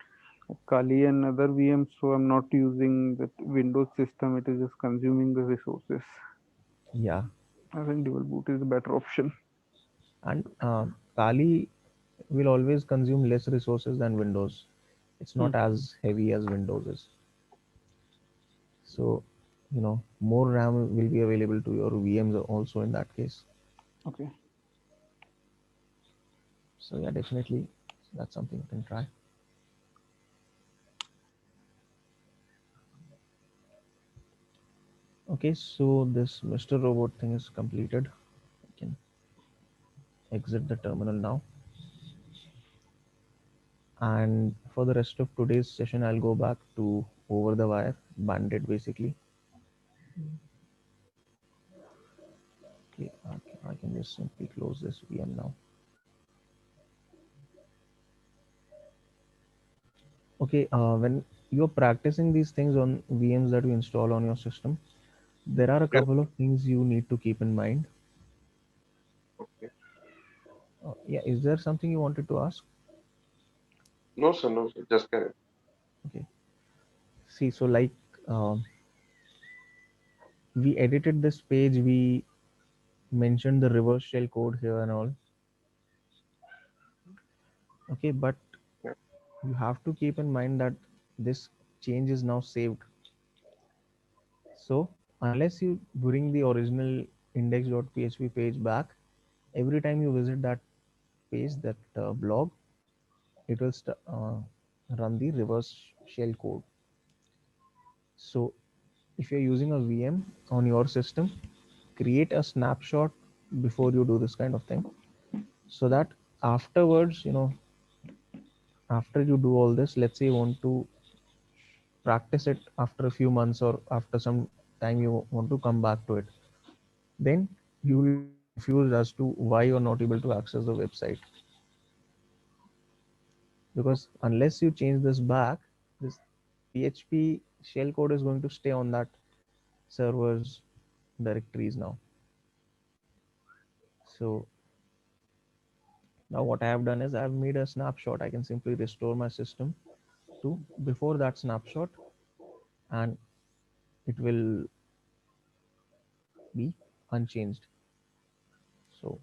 Kali and other VMs, so I'm not using the Windows system. It is just consuming the resources. Yeah, I think dual boot is a better option. and Kali will always consume less resources than Windows. It's Hmm. not as heavy as Windows is. So, more RAM will be available to your VMs also in that case. Okay. So yeah, definitely that's something you can try. Okay, so this Mr. Robot thing is completed. I can exit the terminal now. And for the rest of today's session, I'll go back to over the wire bandit basically. Okay, I can just simply close this VM now. Okay, when you're practicing these things on VMs that you install on your system, there are a Yep. couple of things you need to keep in mind. Okay. Yeah, is there something you wanted to ask? No, sir, no, sir. Just carry. Okay. See, so like um, we edited this page, we mentioned the reverse shell code here and all. Okay, but Yeah. you have to keep in mind that this change is now saved. So unless you bring the original index.php page back, every time you visit that page, that blog, it will run the reverse shell code. So if you're using a VM on your system, create a snapshot before you do this kind of thing, so that afterwards, after you do all this, let's say you want to practice it after a few months or after some time you want to come back to it, then you will get confused as to why you're not able to access the website, because unless you change this back, this PHP shellcode is going to stay on that server's directories now. So now what I have done is I've made a snapshot. I can simply restore my system to before that snapshot, and it will be unchanged. So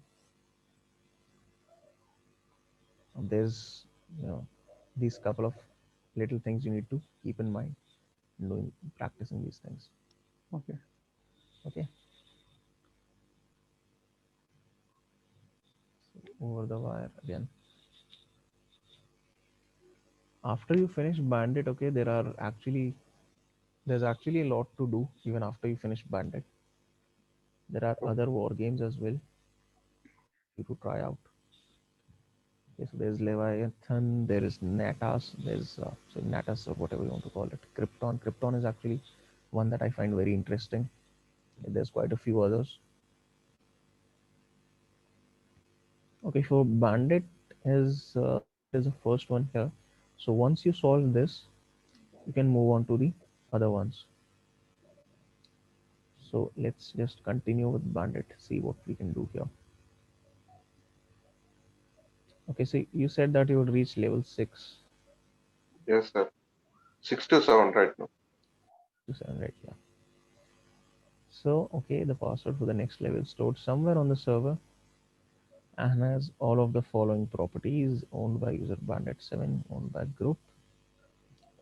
there's, you know, these couple of little things you need to keep in mind doing practicing these things. Okay. Okay. Over the wire again. After you finish Bandit, okay, there's actually a lot to do even after you finish Bandit. There are other war games as well you to try out. Okay, so there's Leviathan, there is Natas, there's so Natas or whatever you want to call it. Krypton. Krypton is actually one that I find very interesting. There's quite a few others. Okay, so Bandit is the first one here. So once you solve this, you can move on to the other ones. So let's just continue with Bandit, see what we can do here. Okay, so you said that you would reach level 6 Yes, sir. 6 to 7 right now. to 7, right? Yeah. So, okay, the password for the next level stored somewhere on the server and has all of the following properties: owned by user Bandit 7, owned by group.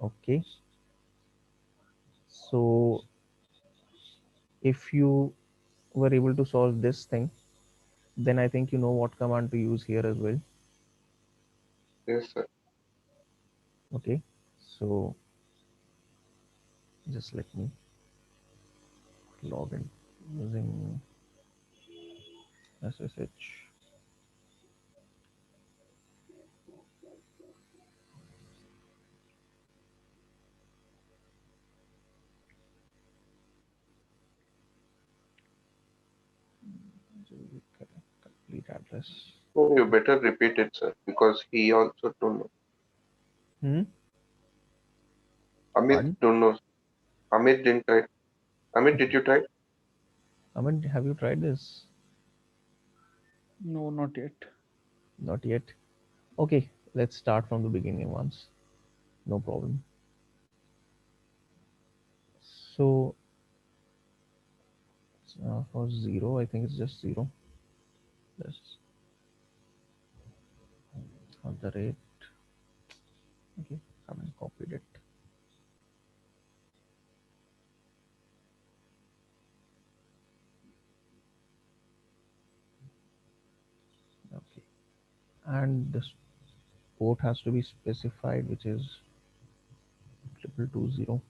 Okay, so if you were able to solve this thing, then I think you know what command to use here as well. Yes, sir. Okay, so just let me log in using SSH. Complete address. Oh, you better repeat it, sir, because he also don't know. Hmm. Amit Pardon? don't know. Amit didn't try. Amit, did you try? I mean, have you tried this? No, not yet. Not yet. Okay, let's start from the beginning once. No problem. So for zero, I think it's just zero. This at the rate. Okay, haven't copied it. Okay, and this port has to be specified, which is 2220.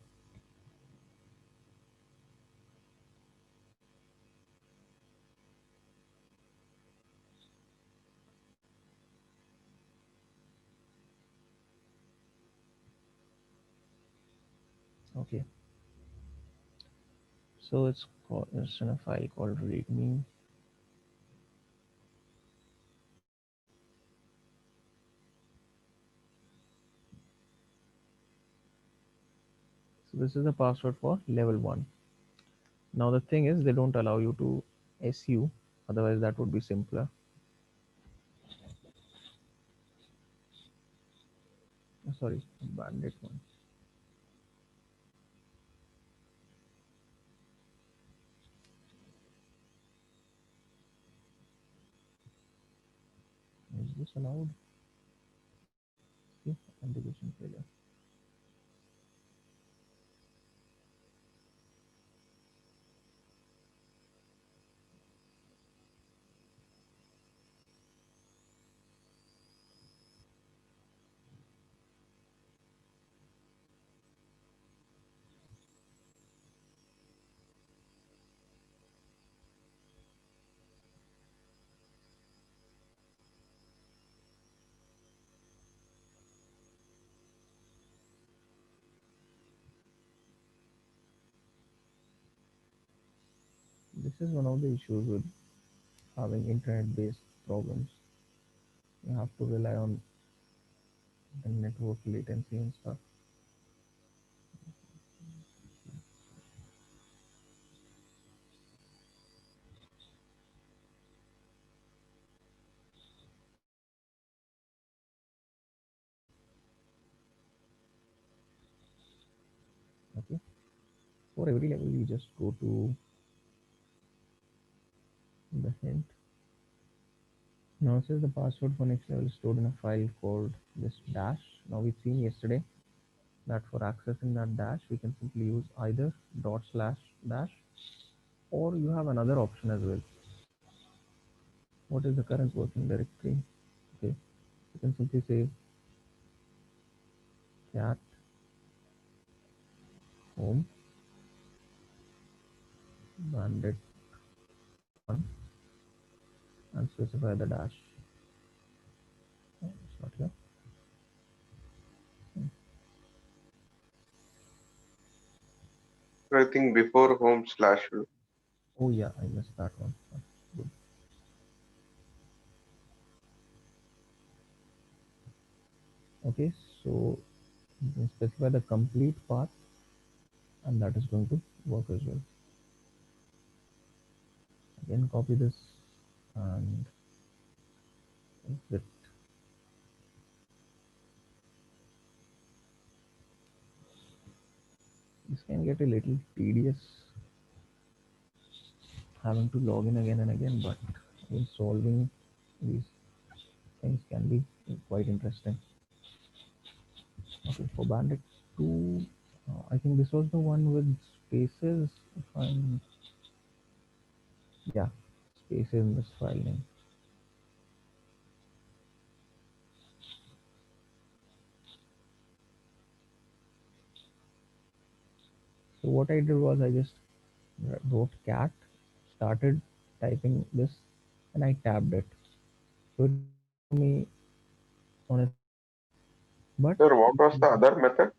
Okay, so it's in a file called readme. So this is the password for level 1. Now the thing is, they don't allow you to SU, otherwise that would be simpler. Sorry, bandit one. Is this allowed? See, authentication failure. This is one of the issues with having internet-based problems. You have to rely on the network latency and stuff. Okay. For every level, you just go to the hint. Now it says the password for next level is stored in a file called this dash. Now we've seen yesterday that for accessing that dash, we can simply use either dot slash dash, or you have another option as well. What is the current working directory? Okay, you can simply say cat home bandit one and specify the dash. Oh, it's not here. I think before home slash root. Oh yeah, I missed that one. Good. Okay, so you can specify the complete path, and that is going to work as well. Again, copy this and exit. This can get a little tedious having to log in again and again, but in solving these things can be quite interesting. Okay, for Bandit 2, I think this was the one with spaces. If I'm, yeah, spaces in this file name. So what I did was I just wrote cat, started typing this, and I tabbed it. So it took me on its own. But Sir, what was the other method?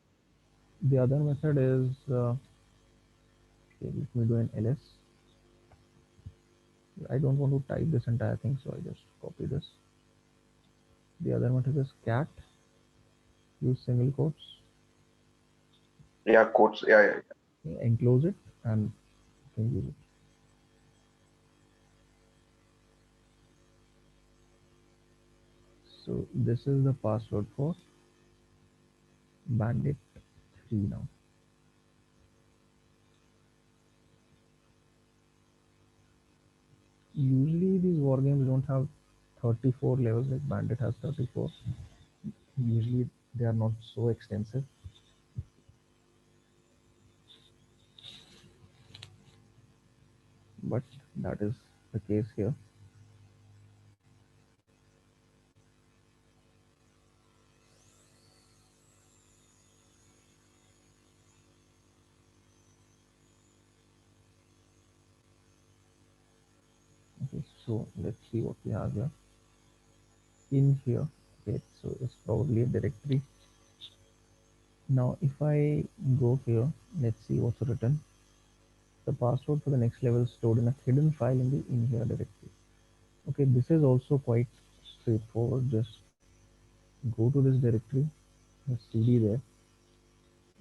the other method is, okay, let me do an ls. I don't want to type this entire thing, so I just copy this. The other method is cat, use single quotes, Yeah, quotes. Yeah. enclose it, and you can use it. So this is the password for Bandit 3 now. Usually these war games don't have 34 levels like Bandit has 34. Usually they are not so extensive, but that is the case here. Okay, so let's see what we have here. In here, okay, so it's probably a directory. Now if I go here, let's see what's written. The password for the next level is stored in a hidden file in the in here directory. Okay, this is also quite straightforward. Just go to this directory, the cd there.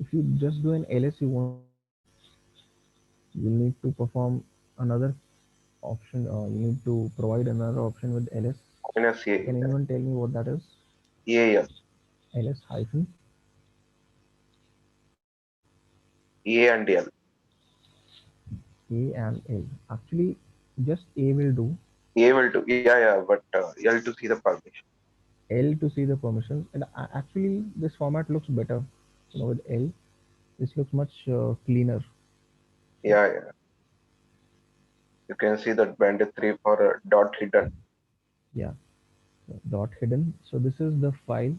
If you just do an ls, you won't get it. You need to perform another option. You need to provide another option with ls. Minus Can A. anyone tell me what that is? EAL. Ls hyphen A and L. a and l. Actually, just a will do. A will do. Yeah, but L to see the permission. L to see the permissions, and actually this format looks better. With L, this looks much cleaner. So Yeah. You can see that bandit 3 for dot hidden. yeah, so dot hidden. So this is the file.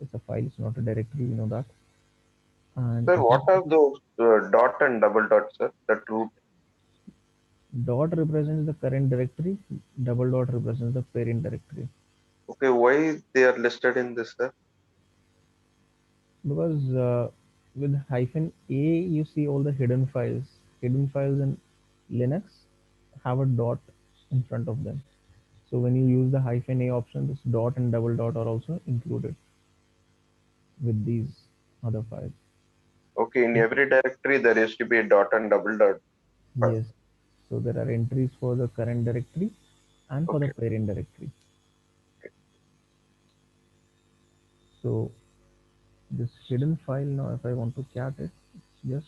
It's a file. It's not a directory. You know that. And Sir, if what I are those dot and double dot, sir? That root. dot represents the current directory, double dot represents the parent directory. Okay, why they are listed in this, sir? Because with hyphen a, you see all the hidden files in Linux. have a dot in front of them. So when you use the hyphen a option, this dot and double dot are also included with these other files. Okay, in Okay. every directory there used to be a dot and double dot file. Yes. So there are entries for the current directory and for the Okay. parent directory. So this hidden file now, if I want to cat it, it's just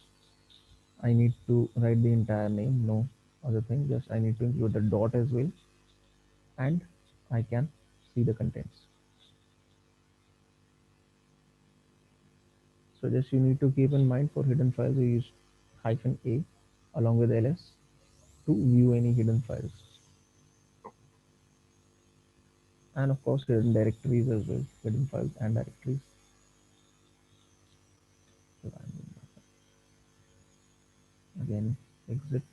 I need to write the entire name, no other thing. Just I need to include the dot as well, and I can see the contents. So just you need to keep in mind for hidden files, you use hyphen a along with ls to view any hidden files, and of course hidden directories as well, hidden files and directories. So again, exit.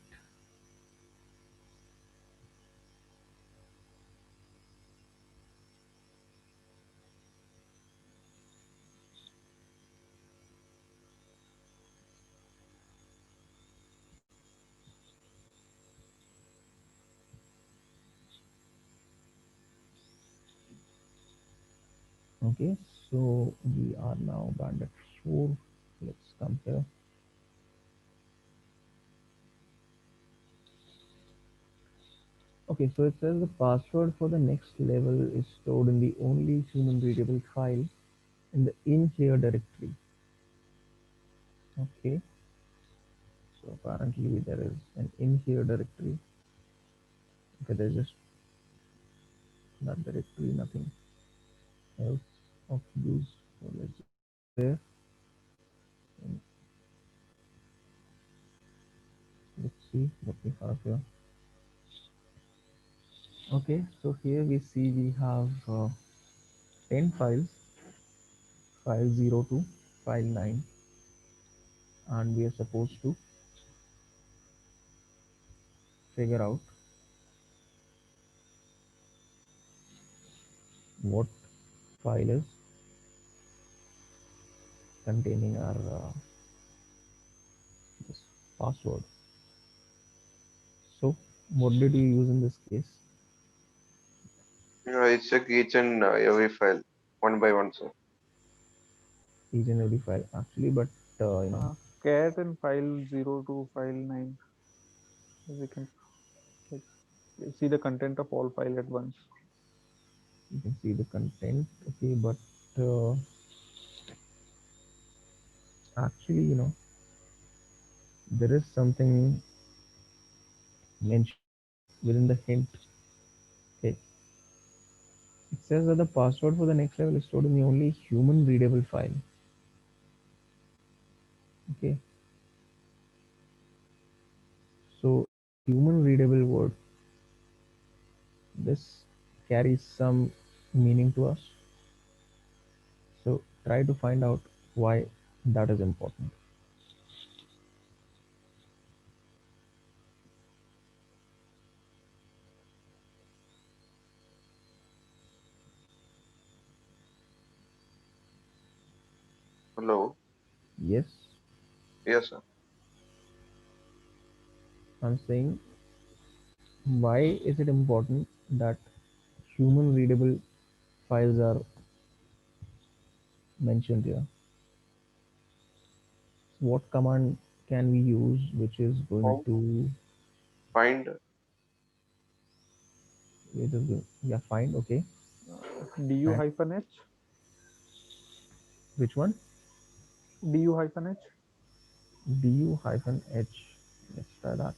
Okay, so we are now bandit 4. Let's compare. Okay, so it says the password for the next level is stored in the only human readable file in the in here directory. Okay, so apparently there is an in here directory. Okay, there's just that directory, nothing else of use. So let's just there and let's see what we have here. Okay, so here we see we have 10 files, file 0 to file 9, and we are supposed to figure out what file is containing our this password. So what did you use in this case? I check each and every file one by one, sir. Each and every file actually, but Cat and file 0 to file 9. We can like see the content of all file at once. you can see the content. Okay, but uh, actually, there is something mentioned within the hint. Okay, it says that the password for the next level is stored in the only human readable file. Okay, so human readable word, this carries some meaning to us. So try to find out why that is important. Hello. Yes, Yes, sir. I'm saying why is it important that human readable files are mentioned here? What command can we use which is going Find. to Find. yeah, find. Okay, Du and hyphen h. which one? Du hyphen h. Du hyphen h. Let's try that.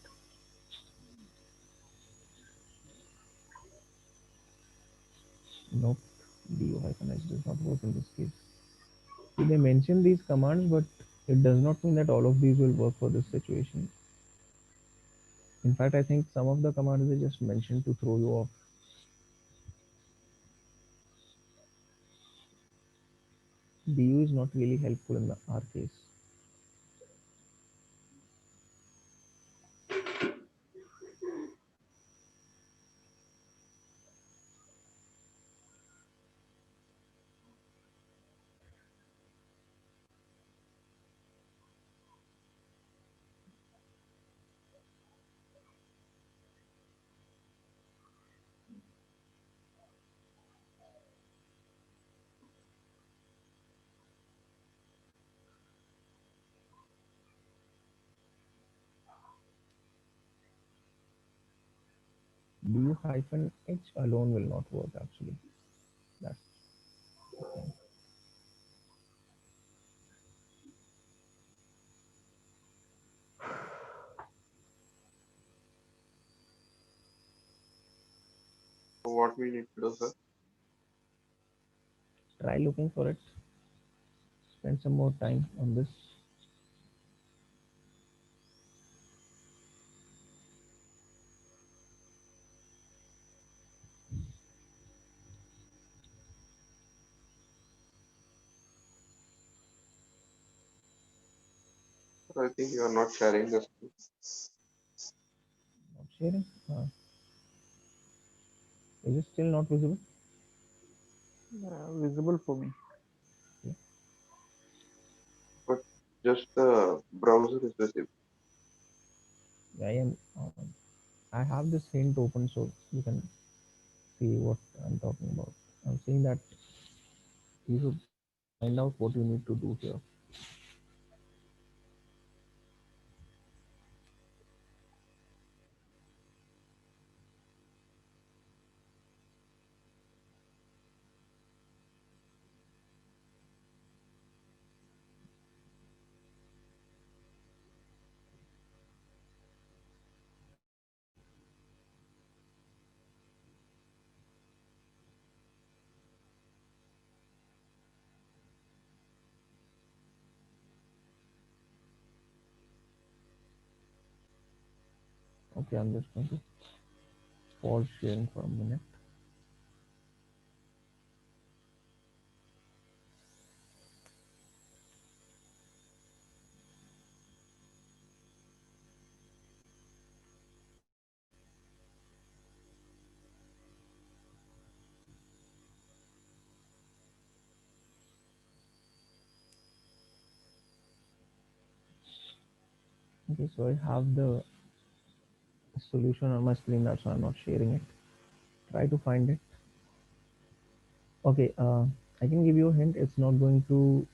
Nope, du hyphen h does not work in this case. See, they mention these commands, but it does not mean that all of these will work for this situation. In fact, I think some of the commands they just mentioned to throw you off. Du is not really helpful in our case. W hyphen H alone will not work actually. That's the thing. So what we need to do, sir? Try looking for it. Spend some more time on this. I think you are not sharing this. Not sharing. Is it still not visible? Visible for me. Okay. But just the browser is visible. I am. I have this hint open so you can see what I'm talking about. I'm saying that you should find out what you need to do here. Okay, I'm just going to pause sharing for a minute. Okay, so I have the solution on my screen. That's why I'm not sharing it. Try to find it. Okay, I can give you a hint. It's not going to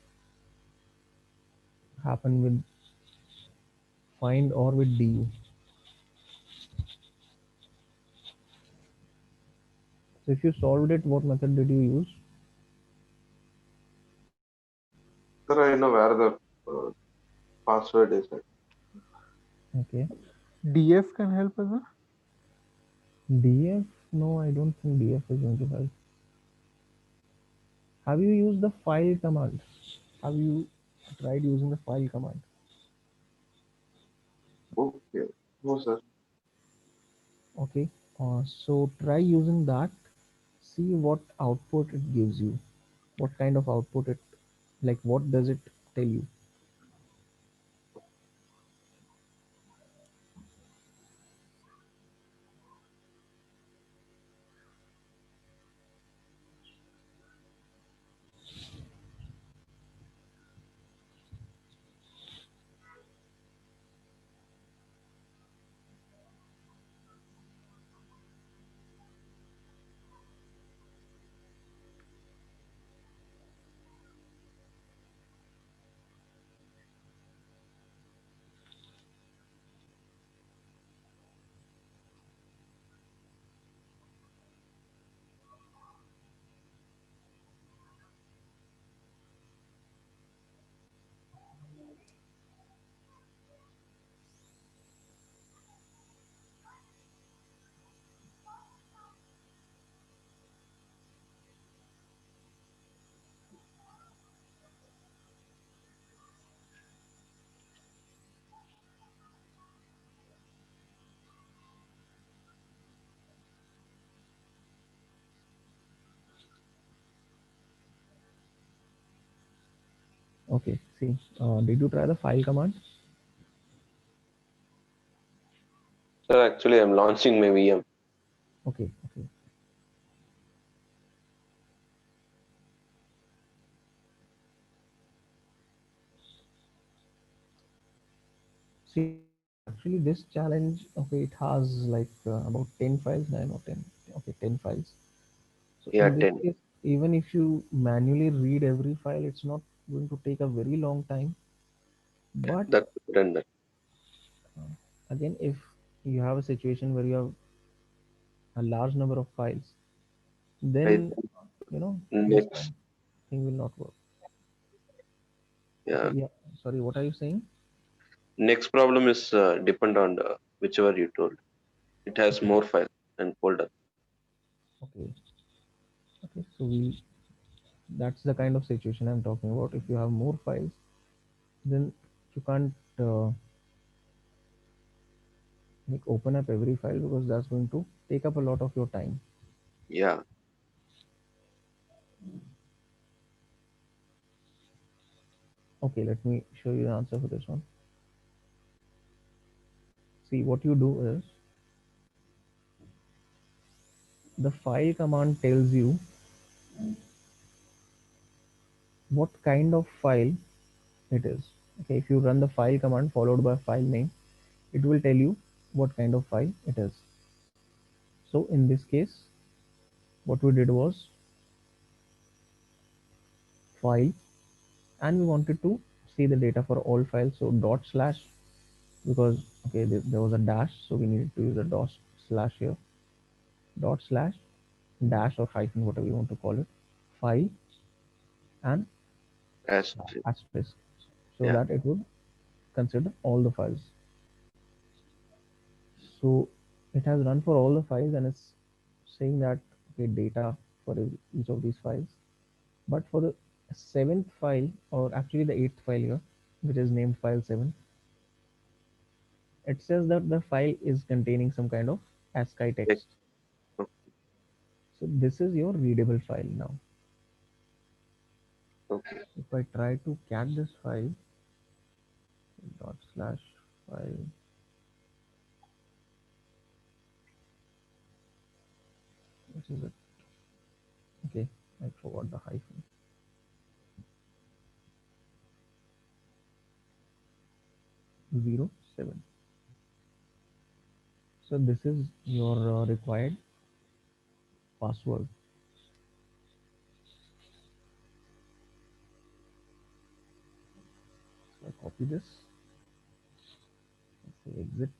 happen with find or with du. So if you solved it, what method did you use? Sir, I know where the uh, password is. Okay, DF can help us, huh? df. No, I don't think df is going to help. Have you used the file command? Have you tried using the file command? Okay. No, sir. Okay, so try using that. See what output it gives you. What kind of output it, like what does it tell you? Okay, see, did you try the file command? Sir, actually, I'm launching my VM. Okay, okay. See, actually, this challenge, okay, it has like about 10 files, 9 or 10. Okay, 10 files. So Yeah, in this 10. case, even if you manually read every file, it's not going to take a very long time. But That's done. That. again, if you have a situation where you have a large number of files, I then this next, kind of thing will not work. Okay, yeah, yeah. Sorry, what are you saying? next problem is depend on whichever you told. It has Okay, more files and folder. okay, okay. So that's the kind of situation I'm talking about. If you have more files, then you can't like open up every file because that's going to take up a lot of your time. Yeah, Okay, let me show you the answer for this one. See, what you do is the file command tells you what kind of file it is. Okay, if you run the file command followed by file name, it will tell you what kind of file it is. So in this case, what we did was file, and we wanted to see the data for all files. So dot slash, because okay, there was a dash, so we needed to use a dot slash here. Dot slash dash or hyphen, whatever you want to call it, file and as asterisk, so yeah, that it would consider all the files. So it has run for all the files and it's saying that okay, data for each of these files. But for the seventh file, or actually the eighth file here, which is named file 7, it says that the file is containing some kind of ASCII text. text. So this is your readable file now. Okay, If I try to cat this file, dot slash file, which is it? Okay, I forgot the hyphen. 07. So this is your required password. So I copy this, let's say exit.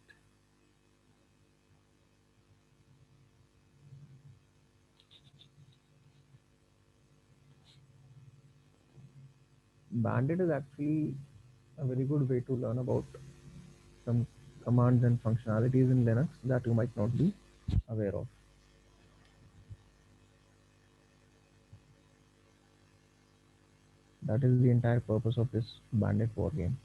Bandit is actually a very good way to learn about some commands and functionalities in Linux that you might not be aware of. That is the entire purpose of this Bandit war game.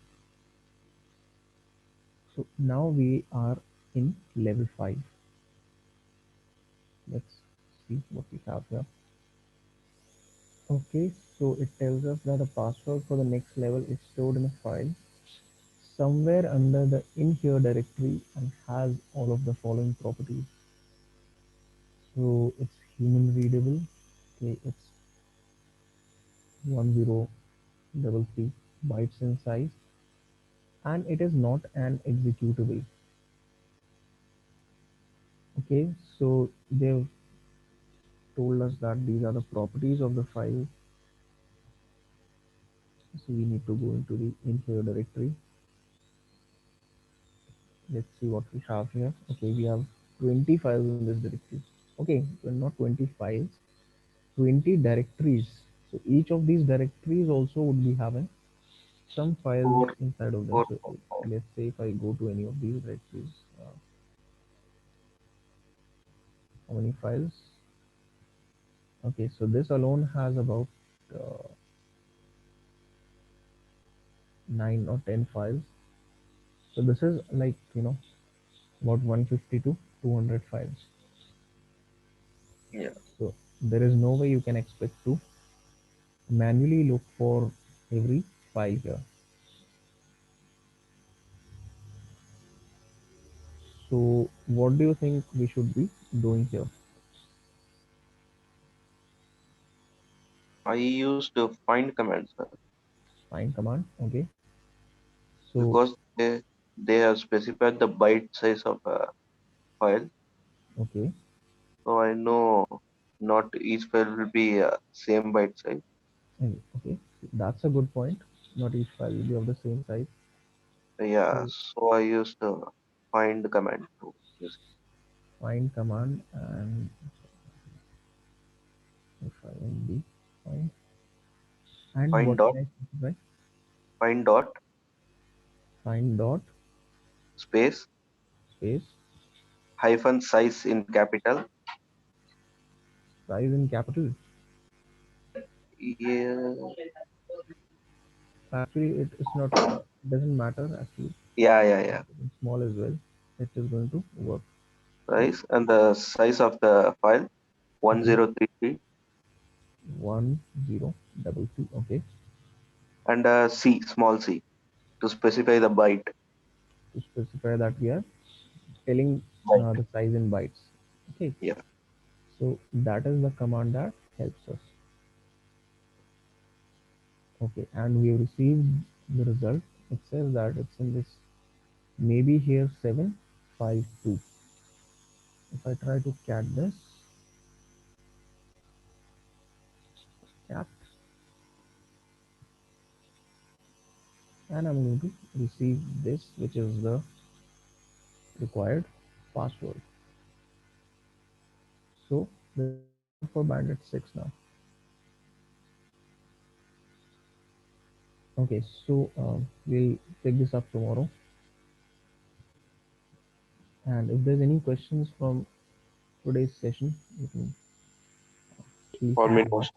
So now we are in level 5. Let's see what we have here. Okay, so it tells us that a password for the next level is stored in a file somewhere under the in here directory and has all of the following properties. So it's human readable. Okay, it's 1033 bytes in size, and it is not an executable. Okay, so they've told us that these are the properties of the file. So we need to go into the in here directory. Let's see what we have here. Okay, we have 20 files in this directory. Okay, so not 20 files, 20 directories. So each of these directories also would be having some files four, inside of them. four, So let's say if I go to any of these directories, how many files? Okay, so this alone has about uh, 9 or 10 files. So this is like about 150 to 200 files. yeah. So there is no way you can expect to manually look for every file here. So what do you think we should be doing here? I used to find commands, Find command. Okay. So because they have specified the byte size of a file, okay, so I know not each file will be same byte size. okay, that's a good point. Not each file will be of the same size. Yeah, So so I used to find the command to use. find command and find find and Find what dot, can I specify? find dot, Find dot space, space hyphen size in capital. size in capital. Yeah, Actually, it is not. Doesn't matter actually. yeah. In small as well. It is going to work. So Size and the size of the file okay, 1033 one zero double two. Okay, and C, small c, to specify the byte. to specify that we are telling Byte. the size in bytes. Okay, Yeah. so that is the command that helps us. Okay, and we have received the result. It says that it's in this maybe here 752. If I try to cat this, cat, and I'm going to receive this, which is the required password. So this is good for Bandit 6 now. Okay, so we'll pick this up tomorrow. And if there's any questions from today's session, you can please For let me, me know. most